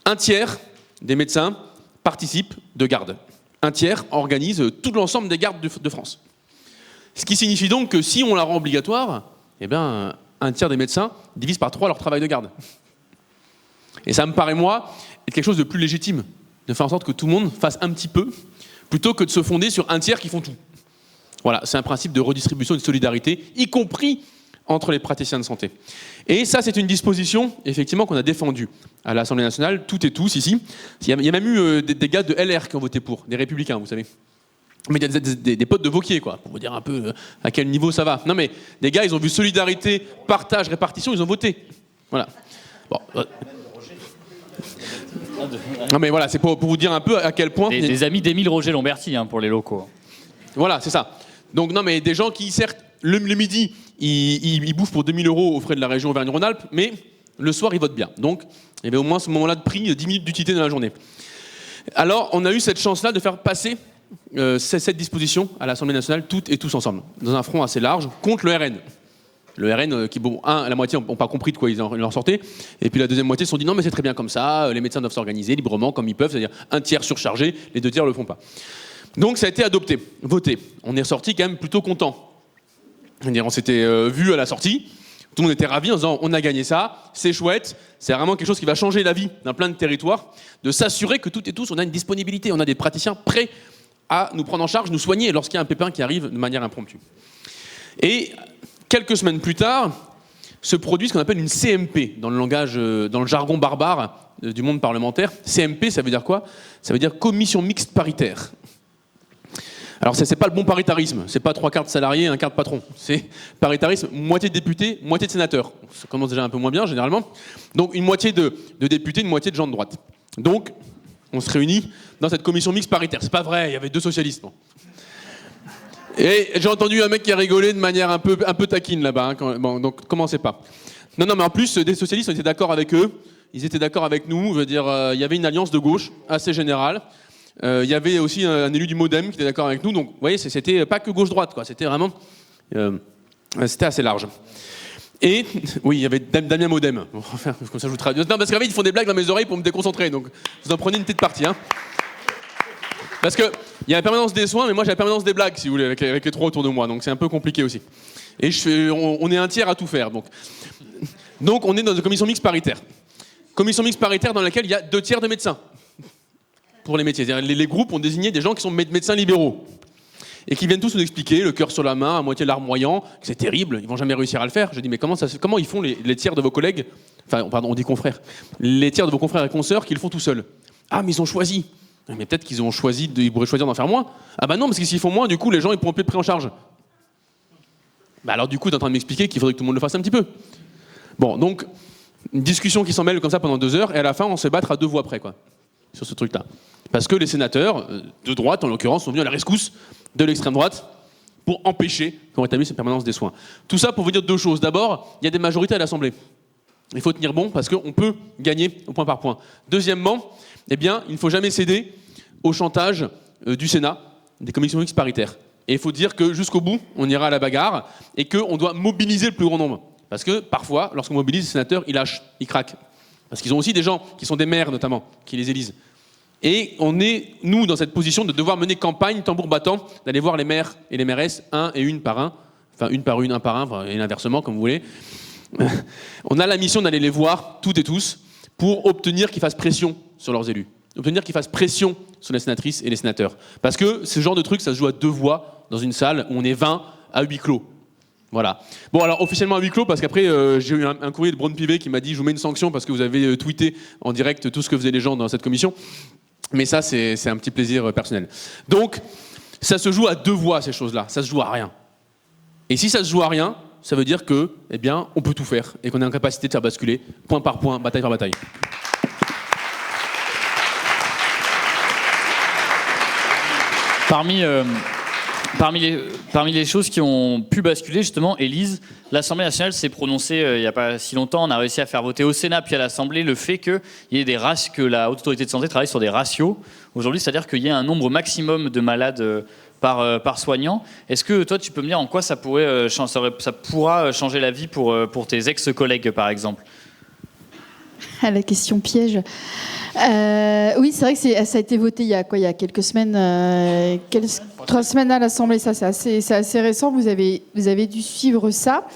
1/3 des médecins participent de garde. 1/3 organise tout l'ensemble des gardes de France. Ce qui signifie donc que si on la rend obligatoire, eh bien, 1/3 des médecins divisent par 3 leur travail de garde. Et ça me paraît, moi, être quelque chose de plus légitime, de faire en sorte que tout le monde fasse un petit peu, plutôt que de se fonder sur 1/3 qui font tout. Voilà, c'est un principe de redistribution et de solidarité, y compris entre les praticiens de santé. Et ça, c'est une disposition, effectivement, qu'on a défendue à l'Assemblée nationale, toutes et tous ici. Il y a même eu des gars de LR qui ont voté pour, des Républicains, vous savez. Mais il y a des potes de Wauquiez, quoi, pour vous dire un peu à quel niveau ça va. Non mais, des gars, ils ont vu solidarité, partage, répartition, ils ont voté. Voilà. Bon. Non mais voilà, c'est pour vous dire un peu à quel point... Des amis d'Émile Roger-Lamberty, hein, pour les locaux. Voilà, c'est ça. Donc non mais, des gens qui, certes, le midi, ils bouffent pour 2000 € aux frais de la région Auvergne-Rhône-Alpes, mais le soir, ils votent bien. Donc, il y avait au moins ce moment-là de prix, 10 minutes d'utilité dans la journée. Alors, on a eu cette chance-là de faire passer cette disposition à l'Assemblée nationale, toutes et tous ensemble, dans un front assez large, contre le RN. Le RN, qui, bon, la moitié n'ont pas compris de quoi ils en sortaient, et puis la deuxième moitié se sont dit non, mais c'est très bien comme ça, les médecins doivent s'organiser librement, comme ils peuvent, c'est-à-dire 1/3 surchargé, les 2/3 ne le font pas. Donc ça a été adopté, voté. On est ressorti quand même plutôt content. On s'était vu à la sortie, tout le monde était ravi en disant on a gagné ça, c'est chouette, c'est vraiment quelque chose qui va changer la vie dans plein de territoires, de s'assurer que toutes et tous on a une disponibilité, on a des praticiens prêts à nous prendre en charge, nous soigner lorsqu'il y a un pépin qui arrive de manière impromptue. Et quelques semaines plus tard, se produit ce qu'on appelle une CMP dans le jargon barbare du monde parlementaire. CMP, ça veut dire quoi? Ça veut dire commission mixte paritaire. Alors c'est pas le bon paritarisme, c'est pas 3/4 de salariés, 1/4 de patron. C'est paritarisme, moitié de députés, moitié de sénateurs. Ça commence déjà un peu moins bien généralement. Donc une moitié de députés, une moitié de gens de droite. Donc on se réunit dans cette commission mixte paritaire. C'est pas vrai, il y avait 2 socialistes. Bon. Et j'ai entendu un mec qui a rigolé de manière un peu taquine là-bas. Bon, donc commencez pas. Non, mais en plus des socialistes, on était d'accord avec eux. Ils étaient d'accord avec nous. Je veux dire, il y avait une alliance de gauche assez générale. Il y avait aussi un élu du MoDem qui était d'accord avec nous. Donc, vous voyez, c'était pas que gauche-droite, quoi. C'était vraiment... c'était assez large. Et, oui, il y avait Damien MoDem. Bon, enfin, comme ça, je vous traduis. Non, parce qu'en fait, ils font des blagues dans mes oreilles pour me déconcentrer. Donc, vous en prenez une petite partie, hein. Parce qu'il y a la permanence des soins, mais moi, j'ai la permanence des blagues, si vous voulez, avec les 3 autour de moi. Donc, c'est un peu compliqué aussi. Et on est un tiers à tout faire. Donc, on est dans une commission mixte paritaire. Commission mixte paritaire dans laquelle il y a 2 tiers de médecins. Pour les métiers. Les groupes ont désigné des gens qui sont médecins libéraux et qui viennent tous nous expliquer, le cœur sur la main, à moitié larmoyant, que c'est terrible, ils vont jamais réussir à le faire. Je dis mais comment ils font les tiers de vos collègues, enfin pardon, on dit confrères, les tiers de vos confrères et consoeurs qui le font tout seuls. Ah mais ils ont choisi. Mais peut-être qu'ils ont choisi, ils pourraient choisir d'en faire moins. Ah bah non, parce que s'ils font moins, du coup les gens ils pourront plus être pris en charge. Bah alors du coup t'es en train de m'expliquer qu'il faudrait que tout le monde le fasse un petit peu. Bon donc une discussion qui s'en mêle comme ça pendant 2 heures et à la fin on se fait battre à 2 voix près quoi. Sur ce truc-là. Parce que les sénateurs, de droite en l'occurrence, sont venus à la rescousse de l'extrême droite pour empêcher qu'on rétablisse cette permanence des soins. Tout ça pour vous dire 2 choses. D'abord, il y a des majorités à l'Assemblée. Il faut tenir bon parce qu'on peut gagner au point par point. Deuxièmement, eh bien, il ne faut jamais céder au chantage du Sénat, des commissions mixtes paritaires. Et il faut dire que jusqu'au bout, on ira à la bagarre et qu'on doit mobiliser le plus grand nombre. Parce que parfois, lorsqu'on mobilise les sénateurs, ils lâchent, ils craquent. Parce qu'ils ont aussi des gens qui sont des maires notamment, qui les élisent. Et on est, nous, dans cette position de devoir mener campagne, tambour battant, d'aller voir les maires et les mairesses, un et une par un, enfin une par une, un par un, enfin, et inversement, comme vous voulez. On a la mission d'aller les voir, toutes et tous, pour obtenir qu'ils fassent pression sur leurs élus. Obtenir qu'ils fassent pression sur les sénatrices et les sénateurs. Parce que ce genre de truc, ça se joue à 2 voix dans une salle où on est 20 à huis clos. Voilà. Bon, alors officiellement à huis clos, parce qu'après, j'ai eu un courrier de Braun-Pivet qui m'a dit « Je vous mets une sanction parce que vous avez tweeté en direct tout ce que faisaient les gens dans cette commission ». Mais ça, c'est un petit plaisir personnel. Donc, ça se joue à 2 voix, ces choses-là. Ça se joue à rien. Et si ça se joue à rien, ça veut dire que, eh bien, on peut tout faire et qu'on est en capacité de faire basculer, point par point, bataille par bataille. Parmi les choses qui ont pu basculer, justement, Élise, l'Assemblée nationale s'est prononcée il n'y a pas si longtemps. On a réussi à faire voter au Sénat puis à l'Assemblée le fait qu'il y ait que la Haute Autorité de Santé travaille sur des ratios aujourd'hui, c'est-à-dire qu'il y ait un nombre maximum de malades par soignant. Est-ce que toi, tu peux me dire en quoi ça pourra changer la vie pour tes ex-collègues, par exemple? À la question piège. Oui, c'est vrai que ça a été voté il y a quelques semaines, 3 semaines à l'Assemblée. Ça, c'est assez récent. Vous avez dû suivre ça.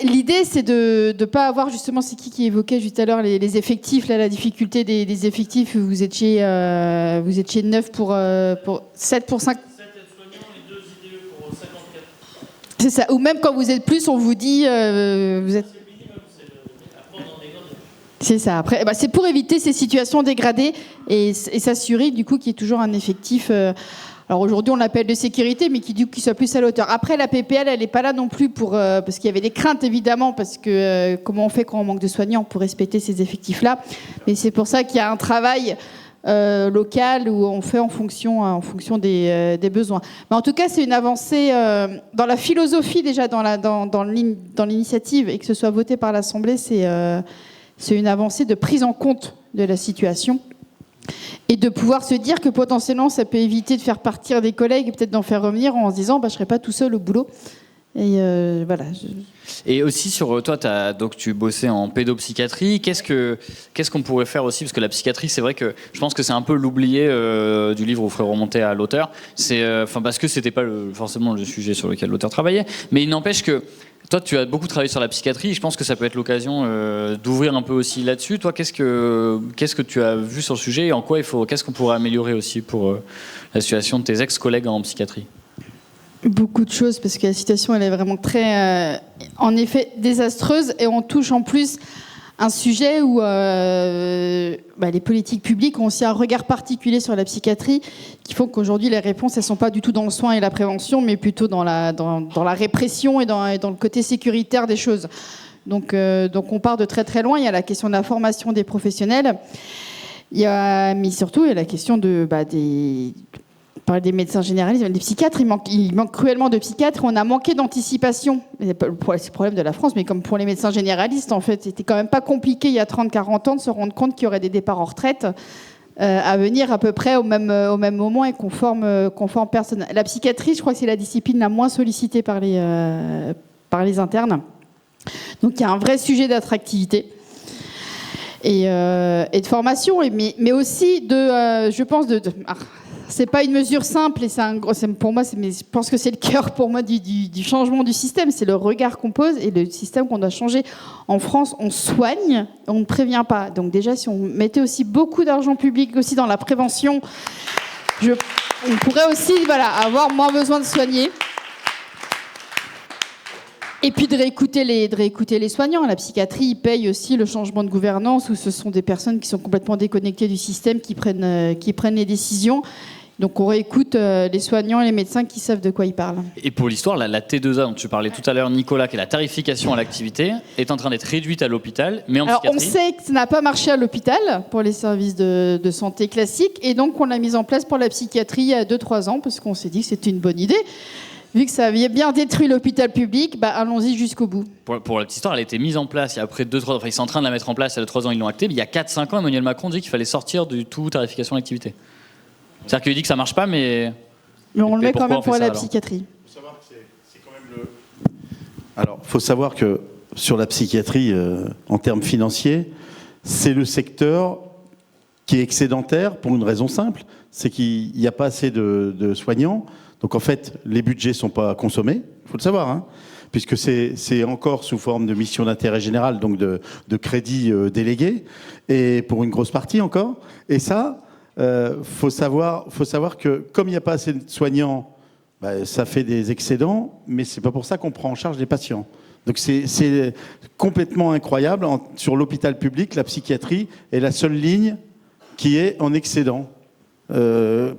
L'idée, c'est de ne pas avoir justement, c'est qui évoquait juste à l'heure les effectifs, là, la difficulté des effectifs. Vous étiez 9 pour 7 pour 5. C'est ça. Ou même quand vous êtes plus, on vous dit vous êtes. C'est ça. Après, c'est pour éviter ces situations dégradées et s'assurer du coup qu'il y ait toujours un effectif. Alors aujourd'hui, on l'appelle de sécurité, mais qui soit plus à la hauteur. Après, la PPL, elle n'est pas là non plus parce qu'il y avait des craintes évidemment, parce que comment on fait quand on manque de soignants pour respecter ces effectifs-là. Mais c'est pour ça qu'il y a un travail local où on fait en fonction des besoins. Mais en tout cas, c'est une avancée dans la philosophie déjà, dans l'initiative, et que ce soit voté par l'Assemblée, c'est une avancée de prise en compte de la situation et de pouvoir se dire que potentiellement ça peut éviter de faire partir des collègues et peut-être d'en faire revenir en se disant je ne serai pas tout seul au boulot Et voilà. Et aussi sur toi, donc tu bossais en pédopsychiatrie. Qu'est-ce qu'on pourrait faire aussi, parce que la psychiatrie, c'est vrai que je pense que c'est un peu l'oublié du livre où vous ferez remonter à l'auteur. C'est parce que c'était pas forcément le sujet sur lequel l'auteur travaillait, mais il n'empêche que toi, tu as beaucoup travaillé sur la psychiatrie. Je pense que ça peut être l'occasion d'ouvrir un peu aussi là-dessus. Toi, qu'est-ce que tu as vu sur le sujet et en quoi qu'est-ce qu'on pourrait améliorer aussi pour la situation de tes ex-collègues en psychiatrie? Beaucoup de choses, parce que la situation, elle est vraiment très, en effet, désastreuse, et on touche en plus un sujet où les politiques publiques ont aussi un regard particulier sur la psychiatrie, qui font qu'aujourd'hui, les réponses, elles ne sont pas du tout dans le soin et la prévention, mais plutôt dans la répression et dans le côté sécuritaire des choses. Donc on part de très très loin. Il y a la question de la formation des professionnels, mais surtout il y a la question on parle des médecins généralistes, des psychiatres, il manque cruellement de psychiatres. On a manqué d'anticipation. C'est le problème de la France, mais comme pour les médecins généralistes, en fait, c'était quand même pas compliqué il y a 30-40 ans de se rendre compte qu'il y aurait des départs en retraite à venir à peu près au même moment et qu'on forme personne. La psychiatrie, je crois que c'est la discipline la moins sollicitée par les internes. Donc il y a un vrai sujet d'attractivité et de formation, mais aussi je pense c'est pas une mesure simple, et pour moi, mais je pense que c'est le cœur pour moi du changement du système. C'est le regard qu'on pose et le système qu'on doit changer. En France, on soigne, on ne prévient pas. Donc déjà, si on mettait aussi beaucoup d'argent public aussi dans la prévention, on pourrait aussi avoir moins besoin de soigner. Et puis de réécouter les soignants. La psychiatrie paye aussi le changement de gouvernance, où ce sont des personnes qui sont complètement déconnectées du système qui prennent les décisions. Donc on réécoute les soignants et les médecins qui savent de quoi ils parlent. Et pour l'histoire, la T2A dont tu parlais tout à l'heure, Nicolas, qui est la tarification à l'activité, est en train d'être réduite à l'hôpital, mais en psychiatrie... On sait que ça n'a pas marché à l'hôpital pour les services de santé classiques, et donc on l'a mise en place pour la psychiatrie il y a 2-3 ans, parce qu'on s'est dit que c'était une bonne idée. Vu que ça avait bien détruit l'hôpital public, allons-y jusqu'au bout. Pour la petite histoire, elle a été mise en place il y a après 2-3 ans. Enfin, ils sont en train de la mettre en place il y a 3 ans, ils l'ont actée. Mais il y a 4-5 ans, Emmanuel Macron dit qu'il fallait sortir du tout tarification à l'activité. C'est-à-dire qu'il dit que ça marche pas, mais on le met quand même pour la psychiatrie. Alors, il faut savoir que sur la psychiatrie, en termes financiers, c'est le secteur qui est excédentaire pour une raison simple, c'est qu'il n'y a pas assez de soignants. Donc en fait, les budgets ne sont pas consommés, il faut le savoir, puisque c'est encore sous forme de mission d'intérêt général, donc de crédits délégués, et pour une grosse partie encore. Et ça, faut savoir que comme il n'y a pas assez de soignants, ça fait des excédents, mais c'est pas pour ça qu'on prend en charge les patients. Donc c'est complètement incroyable. Sur l'hôpital public, la psychiatrie est la seule ligne qui est en excédent.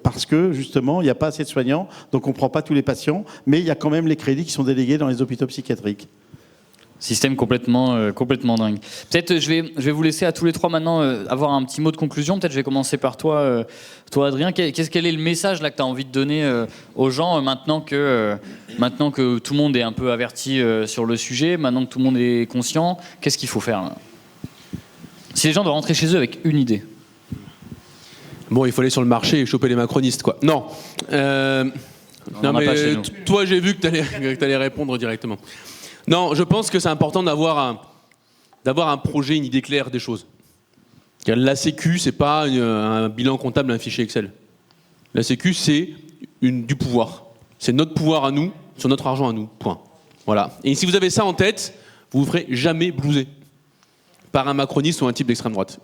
Parce que justement il n'y a pas assez de soignants, donc on ne prend pas tous les patients, mais il y a quand même les crédits qui sont délégués dans les hôpitaux psychiatriques. Système complètement dingue. Peut-être je vais vous laisser à tous les trois maintenant avoir un petit mot de conclusion. Peut-être je vais commencer par toi Adrien. Quel est le message là que tu as envie de donner aux gens maintenant que tout le monde est un peu averti sur le sujet, maintenant que tout le monde est conscient, qu'est-ce qu'il faut faire là ? Si les gens doivent rentrer chez eux avec une idée. Bon, il faut aller sur le marché et choper les macronistes, quoi. Non. Non, mais toi, j'ai vu que t'allais répondre directement. Non, je pense que c'est important d'avoir un projet, une idée claire des choses. La Sécu, c'est pas un bilan comptable, un fichier Excel. La Sécu, c'est du pouvoir. C'est notre pouvoir à nous, sur notre argent à nous. Point. Voilà. Et si vous avez ça en tête, vous ne vous ferez jamais blouser par un macroniste ou un type d'extrême droite.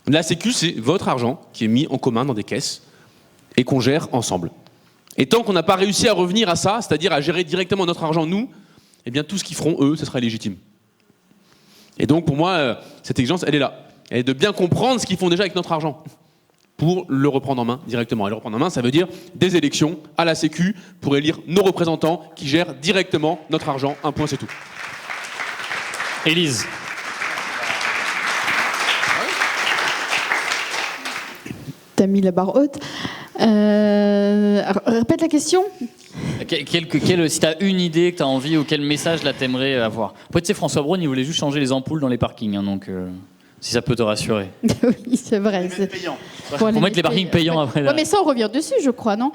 La Sécu, c'est votre argent qui est mis en commun dans des caisses et qu'on gère ensemble. Et tant qu'on n'a pas réussi à revenir à ça, c'est-à-dire à gérer directement notre argent, nous, eh bien tout ce qu'ils feront, eux, ce sera légitime. Et donc, pour moi, cette exigence, elle est là. Elle est de bien comprendre ce qu'ils font déjà avec notre argent pour le reprendre en main directement. Et le reprendre en main, ça veut dire des élections à la Sécu pour élire nos représentants qui gèrent directement notre argent. Un point, c'est tout. Élise. T'as mis la barre haute. Répète la question. Si tu as une idée que tu as envie ou quel message là t'aimerais avoir. Après, tu sais, François Braun, il voulait juste changer les ampoules dans les parkings, donc si ça peut te rassurer. Oui, c'est vrai. Pour mettre les parkings payants après. Ouais, mais ça, on revient dessus, je crois, non ?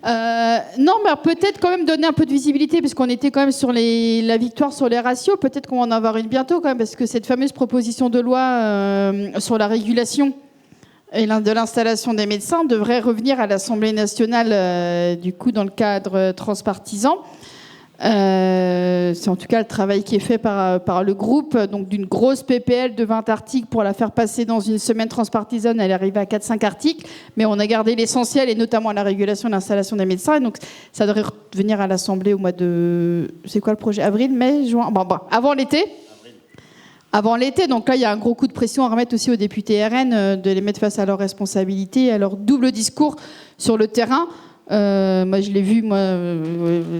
Non, mais peut-être quand même donner un peu de visibilité, parce qu'on était quand même sur la victoire sur les ratios. Peut-être qu'on va en avoir une bientôt quand même, parce que cette fameuse proposition de loi sur la régulation et de l'installation des médecins devrait revenir à l'Assemblée nationale, du coup, dans le cadre transpartisan. C'est en tout cas le travail qui est fait par le groupe, donc d'une grosse PPL de 20 articles pour la faire passer dans une semaine transpartisane. Elle est arrivée à 4-5 articles, mais on a gardé l'essentiel, et notamment la régulation et l'installation des médecins. Et donc ça devrait revenir à l'Assemblée au mois de... C'est quoi le projet? Avril, mai, juin? Bon, avant l'été. Avant l'été, donc là, il y a un gros coup de pression à remettre aussi aux députés RN, de les mettre face à leurs responsabilités, à leur double discours sur le terrain. Moi, je l'ai vu,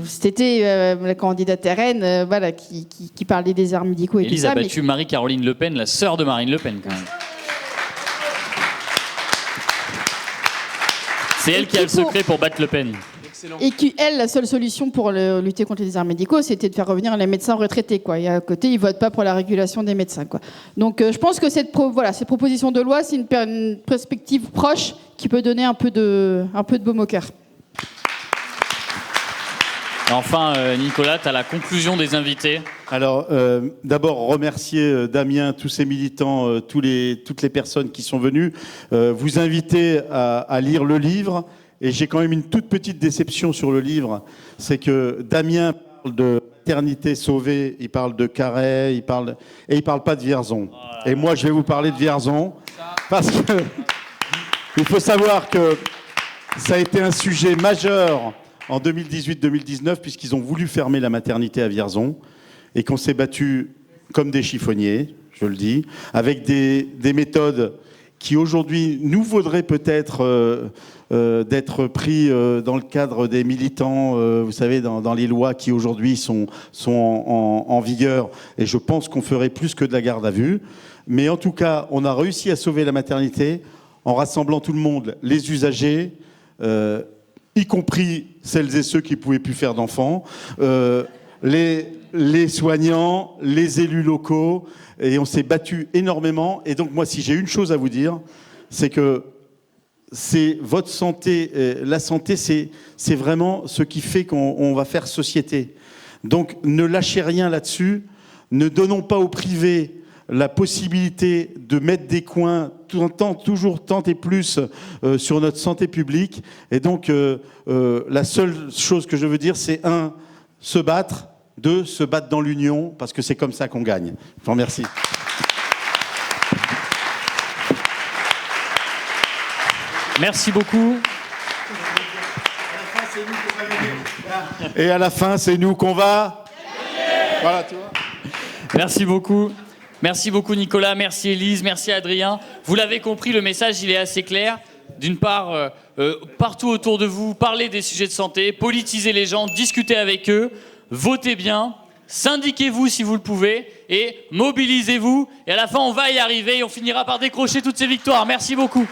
cet été, la candidate RN, voilà, qui parlait des déserts médicaux et Élise tout ça. a battu Marie-Caroline Le Pen, la sœur de Marine Le Pen, quand même. C'est elle qui a le secret pour battre Le Pen. Et qui, elle, la seule solution pour lutter contre les déserts médicaux, c'était de faire revenir les médecins retraités, quoi. Et à côté, ils votent pas pour la régulation des médecins, quoi. Donc, je pense que cette proposition de loi, c'est une perspective proche qui peut donner un peu de baume au cœur. Et enfin, Nicolas, tu as la conclusion des invités. Alors, d'abord, remercier Damien, tous ses militants, toutes les personnes qui sont venues. Vous inviter à lire le livre. Et j'ai quand même une toute petite déception sur le livre. C'est que Damien parle de maternité sauvée, il parle de Carhaix, il parle pas de Vierzon. Et moi, je vais vous parler de Vierzon. Parce que il faut savoir que ça a été un sujet majeur en 2018-2019, puisqu'ils ont voulu fermer la maternité à Vierzon, et qu'on s'est battu comme des chiffonniers, je le dis, avec des méthodes qui aujourd'hui nous vaudraient peut-être d'être pris dans le cadre des militants, vous savez, dans les lois qui aujourd'hui sont en vigueur. Et je pense qu'on ferait plus que de la garde à vue. Mais en tout cas, on a réussi à sauver la maternité en rassemblant tout le monde, les usagers, y compris celles et ceux qui ne pouvaient plus faire d'enfants, les soignants, les élus locaux, et on s'est battu énormément. Et donc moi, si j'ai une chose à vous dire, c'est que c'est votre santé, la santé, c'est vraiment ce qui fait qu'on va faire société. Donc ne lâchez rien là-dessus, ne donnons pas au privé la possibilité de mettre des coins toujours tant et plus sur notre santé publique. Et donc la seule chose que je veux dire, c'est 1, se battre, 2, se battre dans l'union, parce que c'est comme ça qu'on gagne. Je vous remercie. Merci beaucoup. Et à la fin, c'est nous qu'on va. Voilà, tu vois. Merci beaucoup. Merci beaucoup Nicolas, merci Élise, merci Adrien. Vous l'avez compris, le message il est assez clair. D'une part, partout autour de vous, parlez des sujets de santé, politisez les gens, discutez avec eux, votez bien, syndiquez-vous si vous le pouvez et mobilisez-vous. Et à la fin, on va y arriver et on finira par décrocher toutes ces victoires. Merci beaucoup.